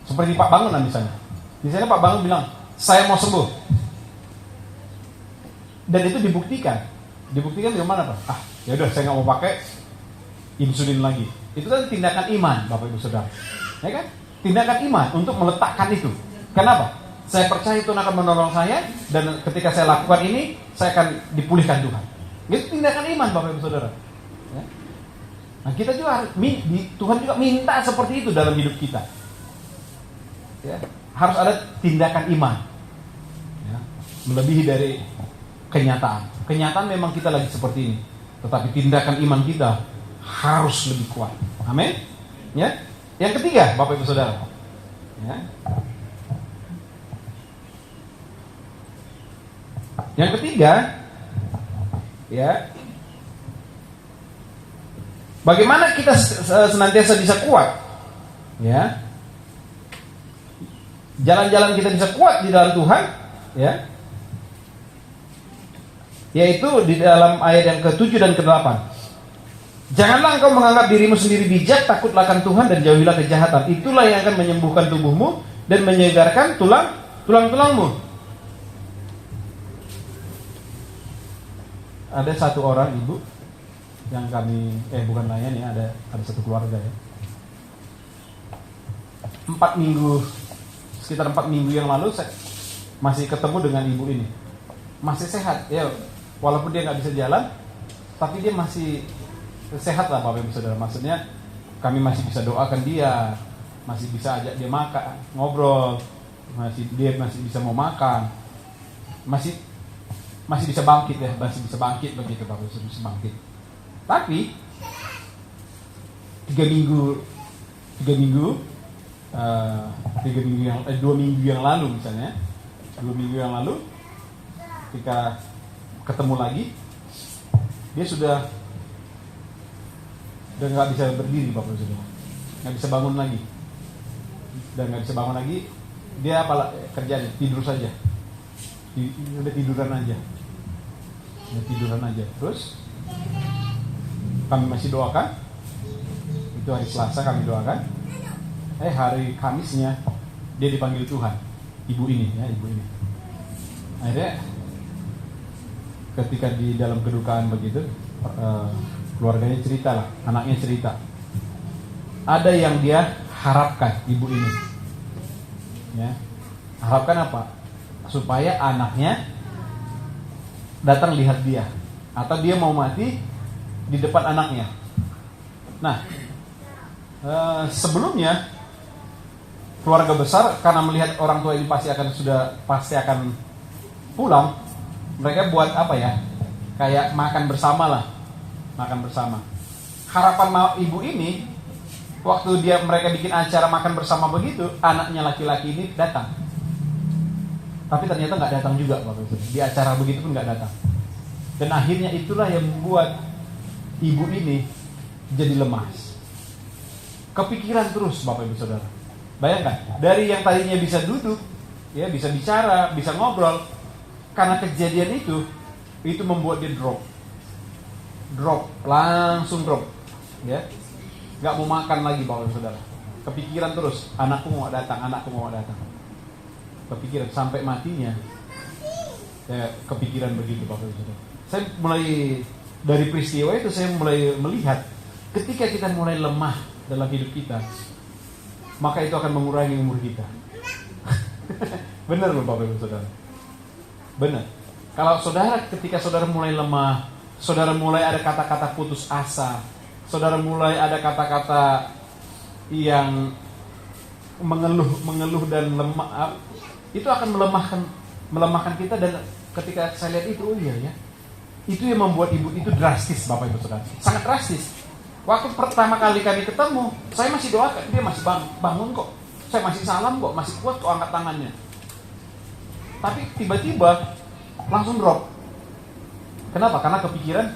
seperti Pak Bangun lah misalnya. Misalnya Pak Bangun bilang, saya mau sembuh. Dan itu dibuktikan. Dibuktikan di mana Pak? Ya udah saya nggak mau pakai insulin lagi. Itu kan tindakan iman, Bapak Ibu Saudara. Ya kan? Tindakan iman untuk meletakkan itu. Kenapa? Saya percaya Tuhan akan menolong saya dan ketika saya lakukan ini, saya akan dipulihkan Tuhan. Itu tindakan iman, Bapak Ibu Saudara. Ya? Nah, kita juga harus Tuhan juga minta seperti itu dalam hidup kita. Ya? Harus ada tindakan iman. Ya? Melebihi dari kenyataan. Kenyataan memang kita lagi seperti ini, tetapi tindakan iman kita harus lebih kuat. Amin. Ya. Yang ketiga, Bapak Ibu Saudara. Ya. Yang ketiga, ya. Bagaimana kita senantiasa bisa kuat? Ya. Jalan-jalan kita bisa kuat di dalam Tuhan, ya. Yaitu di dalam ayat yang ke-7 dan ke-8. Janganlah engkau menganggap dirimu sendiri bijak, takutlah akan Tuhan dan jauhilah kejahatan. Itulah yang akan menyembuhkan tubuhmu dan menyegarkan tulang-tulangmu. Ada satu orang ibu yang kami bukan layan ya, ada satu keluarga ya. Sekitar 4 minggu yang lalu saya masih ketemu dengan ibu ini. Masih sehat ya, walaupun dia nggak bisa jalan, tapi dia masih sehat lah Bapak Ibu Saudara. Maksudnya kami masih bisa doakan dia, masih bisa ajak dia makan, ngobrol, dia masih bisa mau makan, masih bisa bangkit ya, masih bisa bangkit begitu Bapak Ibu Saudara, bisa bangkit. Tapi 2 minggu yang lalu misalnya, 2 minggu yang lalu ketika ketemu lagi, dia sudah nggak bisa berdiri Bapak Ibu Saudara, nggak bisa bangun lagi, dan nggak bisa bangun lagi. Dia apa kerjanya? Tidur saja, udah tiduran aja. Terus kami masih doakan. Itu hari Selasa kami doakan. Hari Kamisnya dia dipanggil Tuhan, ibu ini. Akhirnya ketika di dalam kedukaan begitu, keluarganya cerita lah, anaknya cerita. Ada yang dia harapkan ibu ini, ya, harapkan apa? Supaya anaknya datang lihat dia, atau dia mau mati di depan anaknya. Nah, sebelumnya keluarga besar karena melihat orang tua ini pasti akan pulang, mereka buat apa ya? Kayak makan bersama lah, makan bersama. Harapan ibu ini, waktu mereka bikin acara makan bersama begitu, anaknya laki-laki ini datang. Tapi ternyata nggak datang juga, Bapak Ibu. Di acara begitu pun nggak datang. Dan akhirnya itulah yang membuat ibu ini jadi lemas. Kepikiran terus, Bapak Ibu Saudara. Bayangkan, dari yang tadinya bisa duduk, ya bisa bicara, bisa ngobrol, karena kejadian itu membuat dia drop, langsung drop, ya, nggak mau makan lagi, Bapak Ibu Saudara. Kepikiran terus, anakku mau datang. Kepikiran sampai matinya, ya, kepikiran begitu, Bapak Ibu Saudara. Saya mulai dari peristiwa itu saya mulai melihat, ketika kita mulai lemah dalam hidup kita, maka itu akan mengurangi umur kita. Benar loh Bapak Ibu Saudara. Benar. Kalau ketika saudara mulai lemah, saudara mulai ada kata-kata putus asa, saudara mulai ada kata-kata yang mengeluh dan lemah, itu akan melemahkan kita. Dan ketika saya lihat itu, oh iya ya, itu yang membuat ibu itu drastis, Bapak Ibu Saudara, sangat drastis. Waktu pertama kali kami ketemu, saya masih doakan, dia masih bangun kok, saya masih salam kok, masih kuat kok angkat tangannya. Tapi tiba-tiba langsung drop. Kenapa? Karena kepikiran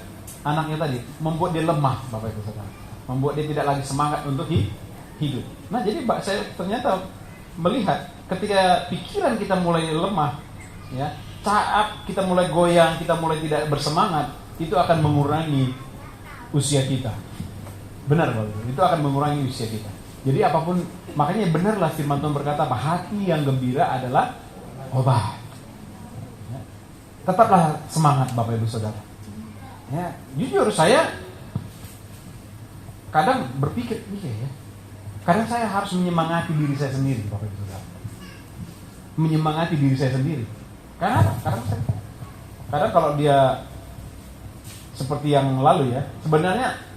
anaknya tadi, membuat dia lemah, Bapak Ibu Saudara, membuat dia tidak lagi semangat untuk hidup. Nah, jadi saya ternyata melihat ketika pikiran kita mulai lemah, ya, saat kita mulai goyang, kita mulai tidak bersemangat, itu akan mengurangi usia kita. Benar, Bapak, itu akan mengurangi usia kita. Jadi apapun, makanya benarlah firman Tuhan berkata, hati yang gembira adalah obat. Ya. Tetaplah semangat, Bapak Ibu Saudara. Ya, jujur saya kadang berpikir, iya ya, kadang saya harus menyemangati diri saya sendiri, Bapak Ibu Saudara. Menyemangati diri saya sendiri. Karena apa? Kadang kalau dia seperti yang lalu ya, sebenarnya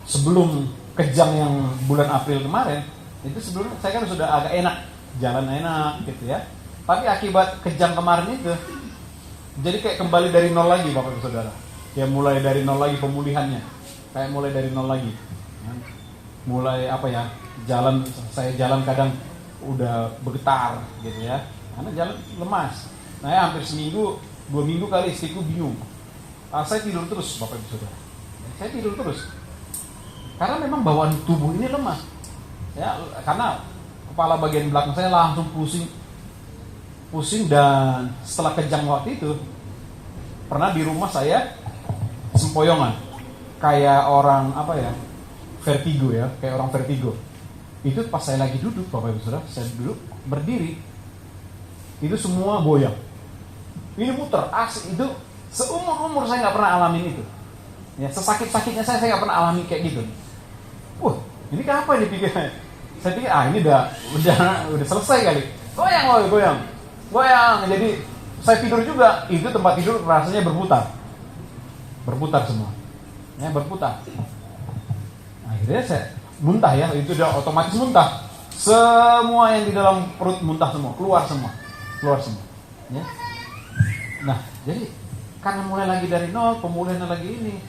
sebelum kejang yang bulan April kemarin, itu sebelumnya saya kan sudah agak enak, jalan enak gitu ya. Tapi akibat kejang kemarin itu, jadi kayak kembali dari nol lagi, Bapak Ibu Saudara. Ya mulai dari nol lagi pemulihannya, kayak mulai dari nol lagi. Mulai apa ya? Saya jalan kadang udah bergetar gitu ya, karena jalan lemas. Nah ya, hampir seminggu, 2 minggu kali istriku bingung. Saya tidur terus, Bapak Ibu Saudara. Saya tidur terus. Karena memang bawaan tubuh ini lemah. Ya, karena kepala bagian belakang saya langsung pusing, dan setelah kejang waktu itu, pernah di rumah saya sempoyongan. Kayak orang apa ya? Vertigo ya, kayak orang vertigo. Itu pas saya lagi duduk, Bapak Ibu Saudara, saya duduk berdiri, itu semua goyang. Ini muter, asik, itu seumur saya nggak pernah alamin itu. Ya, sesakit-sakitnya saya nggak pernah alami kayak gitu. Ini kenapa ini pikirnya? Saya pikir ini udah selesai kali. Goyang. Jadi saya tidur juga, itu tempat tidur rasanya berputar semua. Ya, berputar. Akhirnya saya muntah ya, itu udah otomatis muntah. Semua yang di dalam perut muntah semua, keluar semua. Ya. Nah, jadi karena mulai lagi dari nol, pemulihan lagi ini,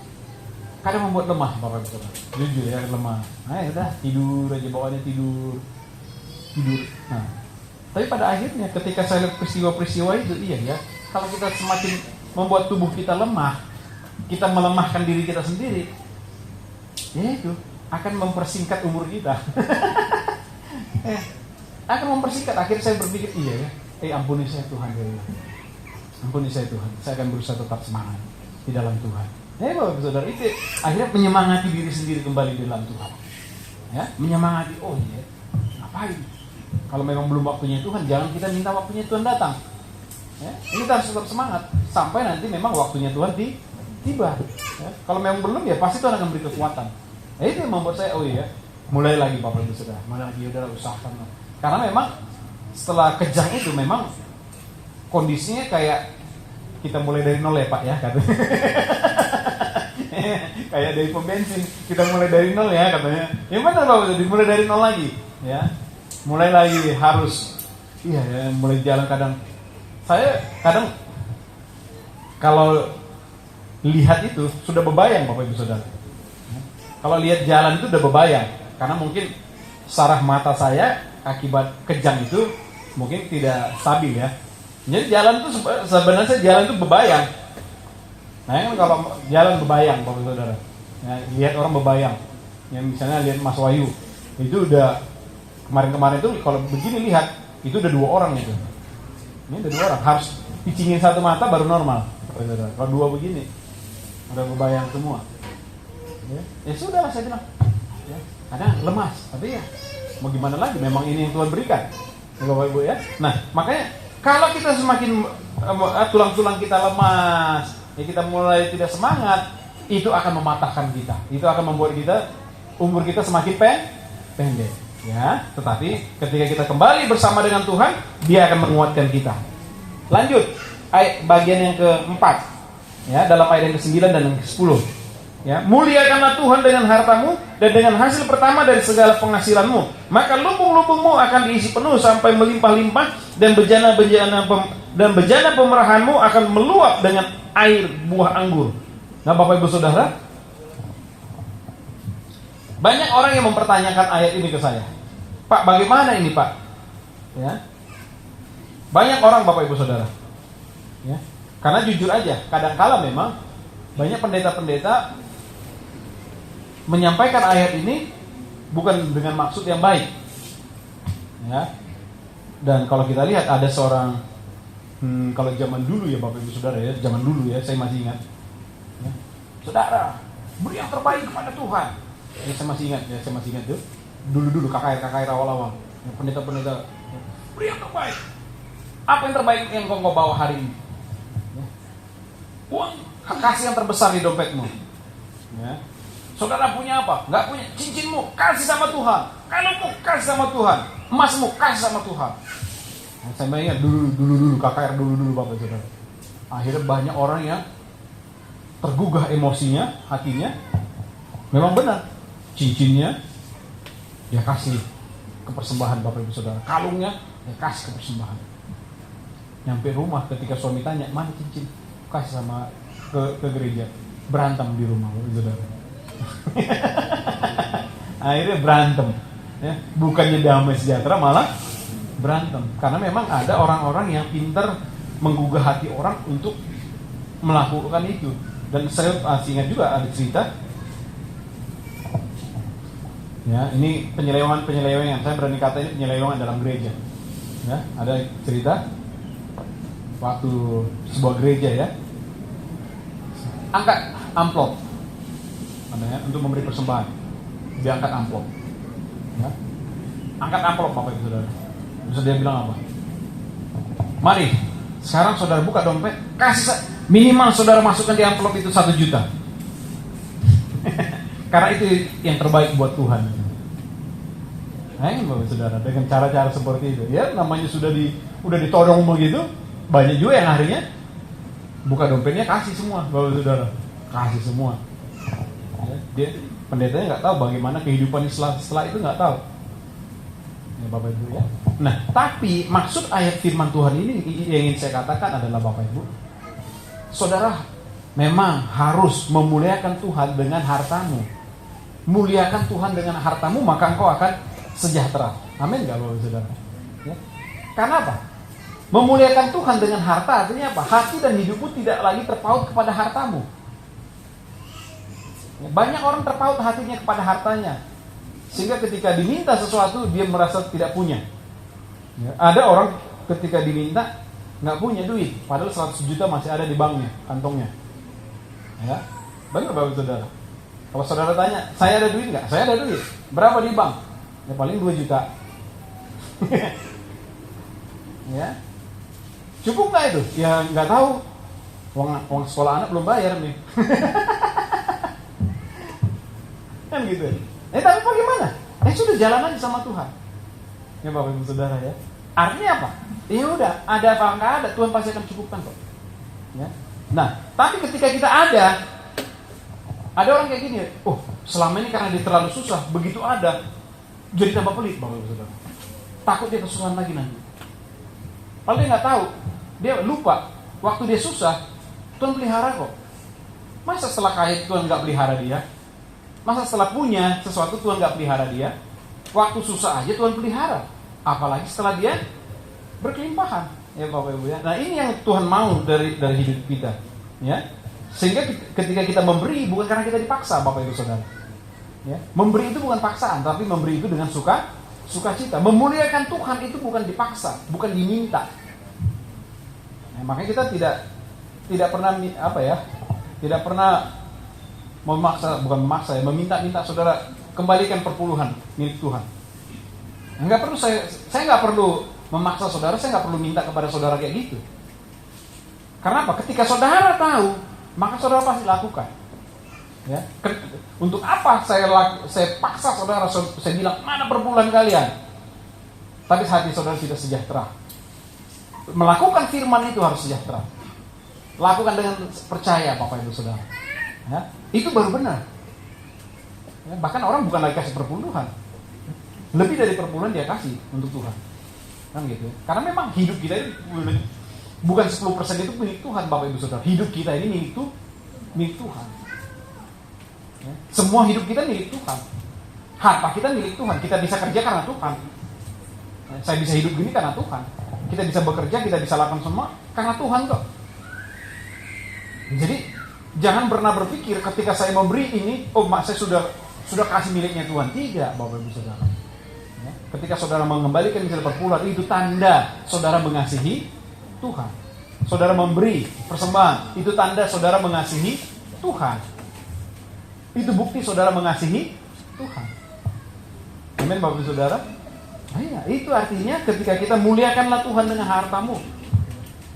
kadang membuat lemah, Bapak Ibu Saudara. Jujur ya, lemah. Nah, ya udah tidur aja, bawaannya tidur. Nah, tapi pada akhirnya ketika saya lihat peristiwa-peristiwa itu, iya ya, kalau kita semakin membuat tubuh kita lemah, kita melemahkan diri kita sendiri, ya itu akan mempersingkat umur kita. Akan mempersingkat. Akhirnya saya berpikir, iya ya, ampuni saya Tuhan, ampuni saya Tuhan. Saya akan berusaha tetap semangat di dalam Tuhan. Bapak Saudara, itu akhirnya menyemangati diri sendiri kembali di dalam Tuhan. Ya, menyemangati, oh iya, ngapain? Kalau memang belum waktunya Tuhan, jangan kita minta waktunya Tuhan datang. Ya, ini kita harus tetap semangat sampai nanti memang waktunya Tuhan tiba. Ya, kalau memang belum, ya pasti Tuhan akan beri kekuatan. Ya, itu yang membuat saya, oh iya, mulai lagi Bapak Ibu Saudara, mulai lagi, udah usahakan. Karena memang setelah kejang itu memang kondisinya kayak kita mulai dari nol ya Pak ya, katanya. Kayak dari pom bensin, kita mulai dari nol ya katanya. Ya benar Bapak, dimulai dari nol lagi, ya. Mulai lagi harus, iya ya, mulai jalan kadang. Saya kadang kalau lihat itu sudah bebayang Bapak Ibu Saudara. Kalau lihat jalan itu udah bebayang, karena mungkin saraf mata saya akibat kejang itu mungkin tidak stabil ya. Jadi jalan itu sebenarnya jalan itu bebayang. Nah kan kalau jalan bebayang Bapak Ibu Saudara, ya, lihat orang bebayang, yang misalnya lihat Mas Wahyu itu udah kemarin-kemarin itu kalau begini lihat itu udah 2 orang itu. Ini udah 2 orang, harus picingin satu mata baru normal. Kalau 2 begini, udah kebayang semua. Ya sudah saya bilang. Ya, kadang lemas, tapi ya mau gimana lagi? Memang ini yang Tuhan berikan, Bapak Ibu ya. Nah makanya kalau kita semakin tulang-tulang kita lemas, ya kita mulai tidak semangat, itu akan mematahkan kita. Itu akan membuat kita umur kita semakin pendek. Ya, tetapi ketika kita kembali bersama dengan Tuhan, Dia akan menguatkan kita. Lanjut, bagian yang keempat, ya, dalam ayat yang ke-9 dan yang ke-10. Ya, muliakanlah Tuhan dengan hartamu dan dengan hasil pertama dari segala penghasilanmu. Maka lumbung-lumbungmu akan diisi penuh sampai melimpah-limpah dan bejana pemerahanmu akan meluap dengan air buah anggur. Nah, Bapak Ibu Saudara, banyak orang yang mempertanyakan ayat ini ke saya. Pak, bagaimana ini Pak? Ya. Banyak orang Bapak Ibu Saudara. Ya. Karena jujur aja, kadang-kala memang banyak pendeta-pendeta menyampaikan ayat ini bukan dengan maksud yang baik. Ya. Dan kalau kita lihat ada seorang kalau zaman dulu ya Bapak Ibu Saudara ya, zaman dulu ya, saya masih ingat. Ya. Saudara, beri yang terbaik kepada Tuhan. Ya, saya masih ingat tuh. Dulu KKR awal-awal, pendeta-pendeta, beri yang terbaik. Apa yang terbaik yang kau bawa hari ini? Ya. Uang, kasih yang terbesar di dompetmu. Ya. Saudara punya apa? Nggak punya. Cincinmu kasih sama Tuhan. Kalungmu kasih sama Tuhan. Emasmu kasih sama Tuhan. Nah, saya ingat dulu KKR dulu Bapak Saudara. Akhirnya banyak orang yang tergugah emosinya, hatinya. Memang benar. Cincinnya dia kasih ke persembahan Bapak Ibu Saudara. Kalungnya dia kasih ke persembahan. Nyampe rumah ketika suami tanya, mana cincin? Kasih sama ke gereja. Berantem di rumah Bapak Ibu Saudara. Akhirnya berantem. Ya, bukannya damai sejahtera malah berantem. Karena memang ada orang-orang yang pintar menggugah hati orang untuk melakukan itu. Dan saya ingat juga ada cerita. Ya, ini penyelewengan. Saya berani kata ini penyelewengan dalam gereja. Ya, ada cerita waktu sebuah gereja ya, angkat amplop, untuk memberi persembahan, diangkat amplop. Ya. Angkat amplop Bapak Ibu Saudara. Terus dia bilang apa? Mari, sekarang saudara buka dompet, kasih minimal saudara masukkan di amplop itu 1 juta. Karena itu yang terbaik buat Tuhan. Nah, Bapak Saudara, dengan cara-cara seperti itu, ya namanya udah ditodong begitu, banyak juga yang akhirnya buka dompetnya kasih semua, Bapak Saudara, kasih semua. Ya, dia pendetanya nggak tahu bagaimana kehidupan setelah itu, nggak tahu. Ya, Bapak Ibu ya. Nah, tapi maksud ayat firman Tuhan ini yang ingin saya katakan adalah Bapak Ibu, saudara memang harus memuliakan Tuhan dengan hartamu. Muliakan Tuhan dengan hartamu, maka engkau akan sejahtera. Amin gak Bapak Saudara? Ya. Karena apa? Memuliakan Tuhan dengan harta artinya apa? Hati dan hidupmu tidak lagi terpaut kepada hartamu. Ya, banyak orang terpaut hatinya kepada hartanya, sehingga ketika diminta sesuatu dia merasa tidak punya. Ya, ada orang ketika diminta nggak punya duit, padahal 100 juta masih ada di banknya, kantongnya. Ya, benar Bapak Saudara? Kalau saudara tanya, saya ada duit nggak? Saya ada duit. Berapa di bank? Ya paling 2 juta. Ya, cukup nggak itu? Ya nggak tahu. Uang sekolah anak belum bayar nih. Kan gitu. Tapi bagaimana? Sudah jalan aja sama Tuhan. Ya Bapak Ibu Saudara ya. Artinya apa? Ya udah, ada apa nggak ada, Tuhan pasti akan cukupkan kok. Ya. Nah, tapi ketika kita ada orang kayak gini, selama ini karena dia terlalu susah, begitu ada, jadi tambah pelit Bapak Ibu Saudara. Takut dia kesusahan lagi nanti. Padahal dia nggak tahu, dia lupa, waktu dia susah, Tuhan pelihara kok. Masa setelah kaya Tuhan nggak pelihara dia? Masa setelah punya sesuatu Tuhan nggak pelihara dia? Waktu susah aja Tuhan pelihara, apalagi setelah dia berkelimpahan, ya Bapak Ibu ya. Nah ini yang Tuhan mau dari hidup kita, ya. Sehingga ketika kita memberi bukan karena kita dipaksa, Bapak Ibu Saudara. Ya, memberi itu bukan paksaan, tapi memberi itu dengan sukacita. Memuliakan Tuhan itu bukan dipaksa, bukan diminta. Nah, makanya kita tidak pernah tidak pernah meminta saudara kembalikan perpuluhan milik Tuhan. Enggak perlu saya nggak perlu memaksa saudara, saya nggak perlu minta kepada saudara kayak gitu. Karena apa? Ketika saudara tahu, maka saudara pasti lakukan. Ya, untuk apa saya paksa saudara, saya bilang mana perpuluhan kalian, tapi hati saudara tidak sejahtera. Melakukan firman itu harus sejahtera. Lakukan dengan percaya, Bapak Ibu Saudara. Ya, itu baru benar. Ya, bahkan orang bukan lagi kasih perpuluhan, lebih dari perpuluhan dia kasih untuk Tuhan, kan gitu. Karena memang hidup kita ini bukan 10% itu milik Tuhan, Bapak Ibu Saudara. Hidup kita ini milik Tuhan. Ya, semua hidup kita milik Tuhan. Harta kita milik Tuhan. Kita bisa kerja karena Tuhan. Ya, saya bisa hidup gini karena Tuhan. Kita bisa bekerja, kita bisa lakukan semua karena Tuhan kok. Jadi jangan pernah berpikir ketika saya memberi ini, saya sudah kasih miliknya Tuhan. Tidak, Bapak Ibu Saudara. Ya, ketika saudara mengembalikan misalnya perpuluhan, itu tanda saudara mengasihi Tuhan. Saudara memberi persembahan, itu tanda saudara mengasihi Tuhan. Itu bukti saudara mengasihi Tuhan. Amin, Bapak Ibu Saudara. Nah, ya, itu artinya ketika kita muliakanlah Tuhan dengan hartamu.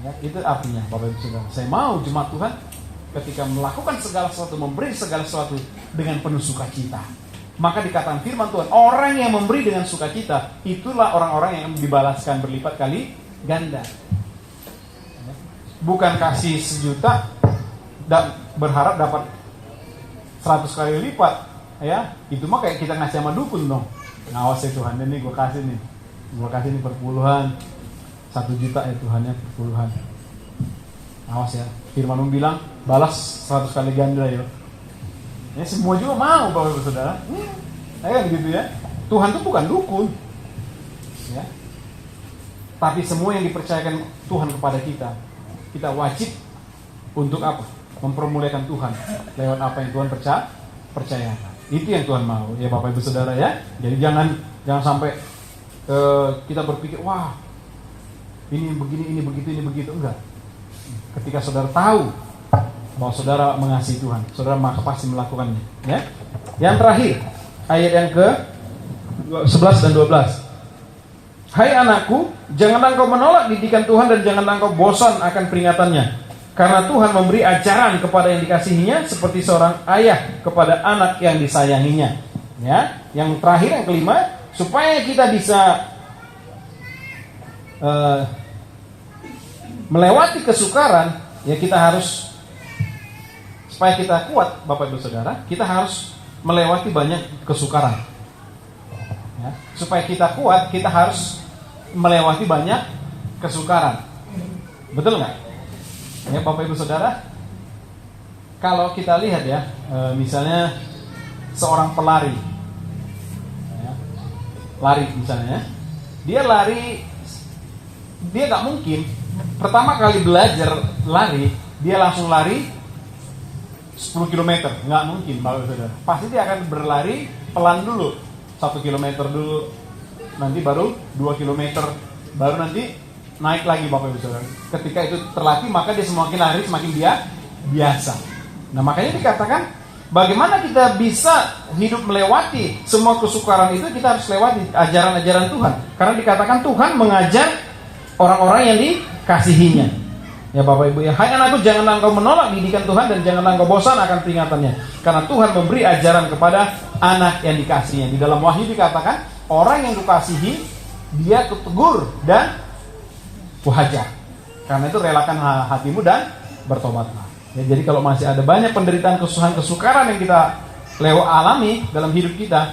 Ya, itu artinya Bapak Ibu Saudara. Saya mau jemaat Tuhan ketika melakukan segala sesuatu, memberi segala sesuatu dengan penuh sukacita. Maka dikatakan firman Tuhan, orang yang memberi dengan sukacita, itulah orang-orang yang dibalaskan berlipat kali ganda. Ya. Bukan kasih 1 juta dan berharap dapat 100 kali lipat, ya. Itu mah kayak kita ngasih sama dukun dong. Ngawas ya Tuhan, ini gue kasih nih perpuluhan 1 juta ya Tuhan ya, perpuluhan. Awas ya, firman bilang balas 100 kali ganda ya. Ya semua juga mau Bapak Ibu Saudara. Kan gitu ya. Tuhan itu bukan dukun. Ya. Tapi semua yang dipercayakan Tuhan kepada kita wajib untuk apa? Mempermuliakan Tuhan lewat apa yang Tuhan percayakan. Itu yang Tuhan mau ya Bapak Ibu Saudara ya. Jadi jangan sampai kita berpikir wah ini begini, ini begitu, enggak. Ketika saudara tahu bahwa saudara mengasihi Tuhan, saudara maka pasti melakukannya, ya. Yang terakhir, ayat yang ke 11 dan 12. Hai anakku, janganlah engkau menolak didikan Tuhan dan janganlah engkau bosan akan peringatannya. Karena Tuhan memberi ajaran kepada yang dikasihinya seperti seorang ayah kepada anak yang disayanginya. Ya, yang terakhir yang kelima, supaya kita bisa melewati kesukaran, ya kita harus, supaya kita kuat Bapak Ibu Saudara, kita harus melewati banyak kesukaran. Ya, supaya kita kuat, kita harus melewati banyak kesukaran. Betul nggak? Ya Bapak Ibu Saudara, kalau kita lihat ya, misalnya seorang pelari, ya, lari misalnya, dia nggak mungkin pertama kali belajar lari, dia langsung lari 10 km, nggak mungkin Bapak Ibu Saudara. Pasti dia akan berlari pelan dulu, 1 km dulu, nanti baru 2 km, baru nanti naik lagi Bapak Ibu Saudara. Ketika itu terlatih, maka dia semakin lari semakin dia biasa. Nah makanya dikatakan bagaimana kita bisa hidup melewati semua kesukaran itu? Kita harus lewati ajaran-ajaran Tuhan. Karena dikatakan Tuhan mengajar orang-orang yang dikasihinya. Ya Bapak Ibu ya, hai anakku, janganlah engkau menolak didikan Tuhan dan janganlah engkau bosan akan peringatannya. Karena Tuhan memberi ajaran kepada anak yang dikasihinya. Di dalam Wahyu dikatakan, orang yang kukasihi, dia kutegur dan kuhajar. Karena itu relakan hatimu dan bertobatlah. Ya, jadi kalau masih ada banyak penderitaan, kesusahan, kesukaran yang kita alami dalam hidup kita,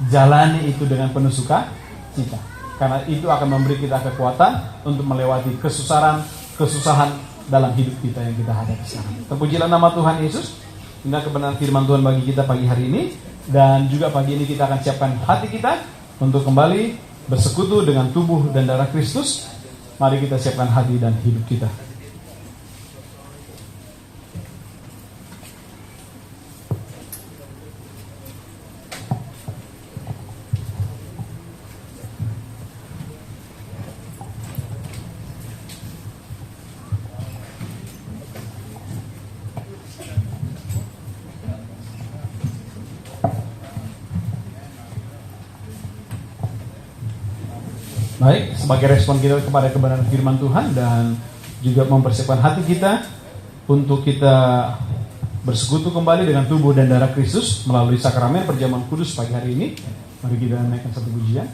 jalani itu dengan penuh sukacita. Karena itu akan memberi kita kekuatan untuk melewati kesusahan dalam hidup kita yang kita hadapi sekarang. Terpujilah nama Tuhan Yesus. Inilah kebenaran firman Tuhan bagi kita pagi hari ini. Dan juga pagi ini kita akan siapkan hati kita untuk kembali bersekutu dengan tubuh dan darah Kristus. Mari kita siapkan hati dan hidup kita. Baik, sebagai respon kita kepada kebenaran firman Tuhan dan juga mempersiapkan hati kita untuk kita bersekutu kembali dengan tubuh dan darah Kristus melalui sakramen perjamuan kudus pagi hari ini. Mari kita naikkan satu pujian.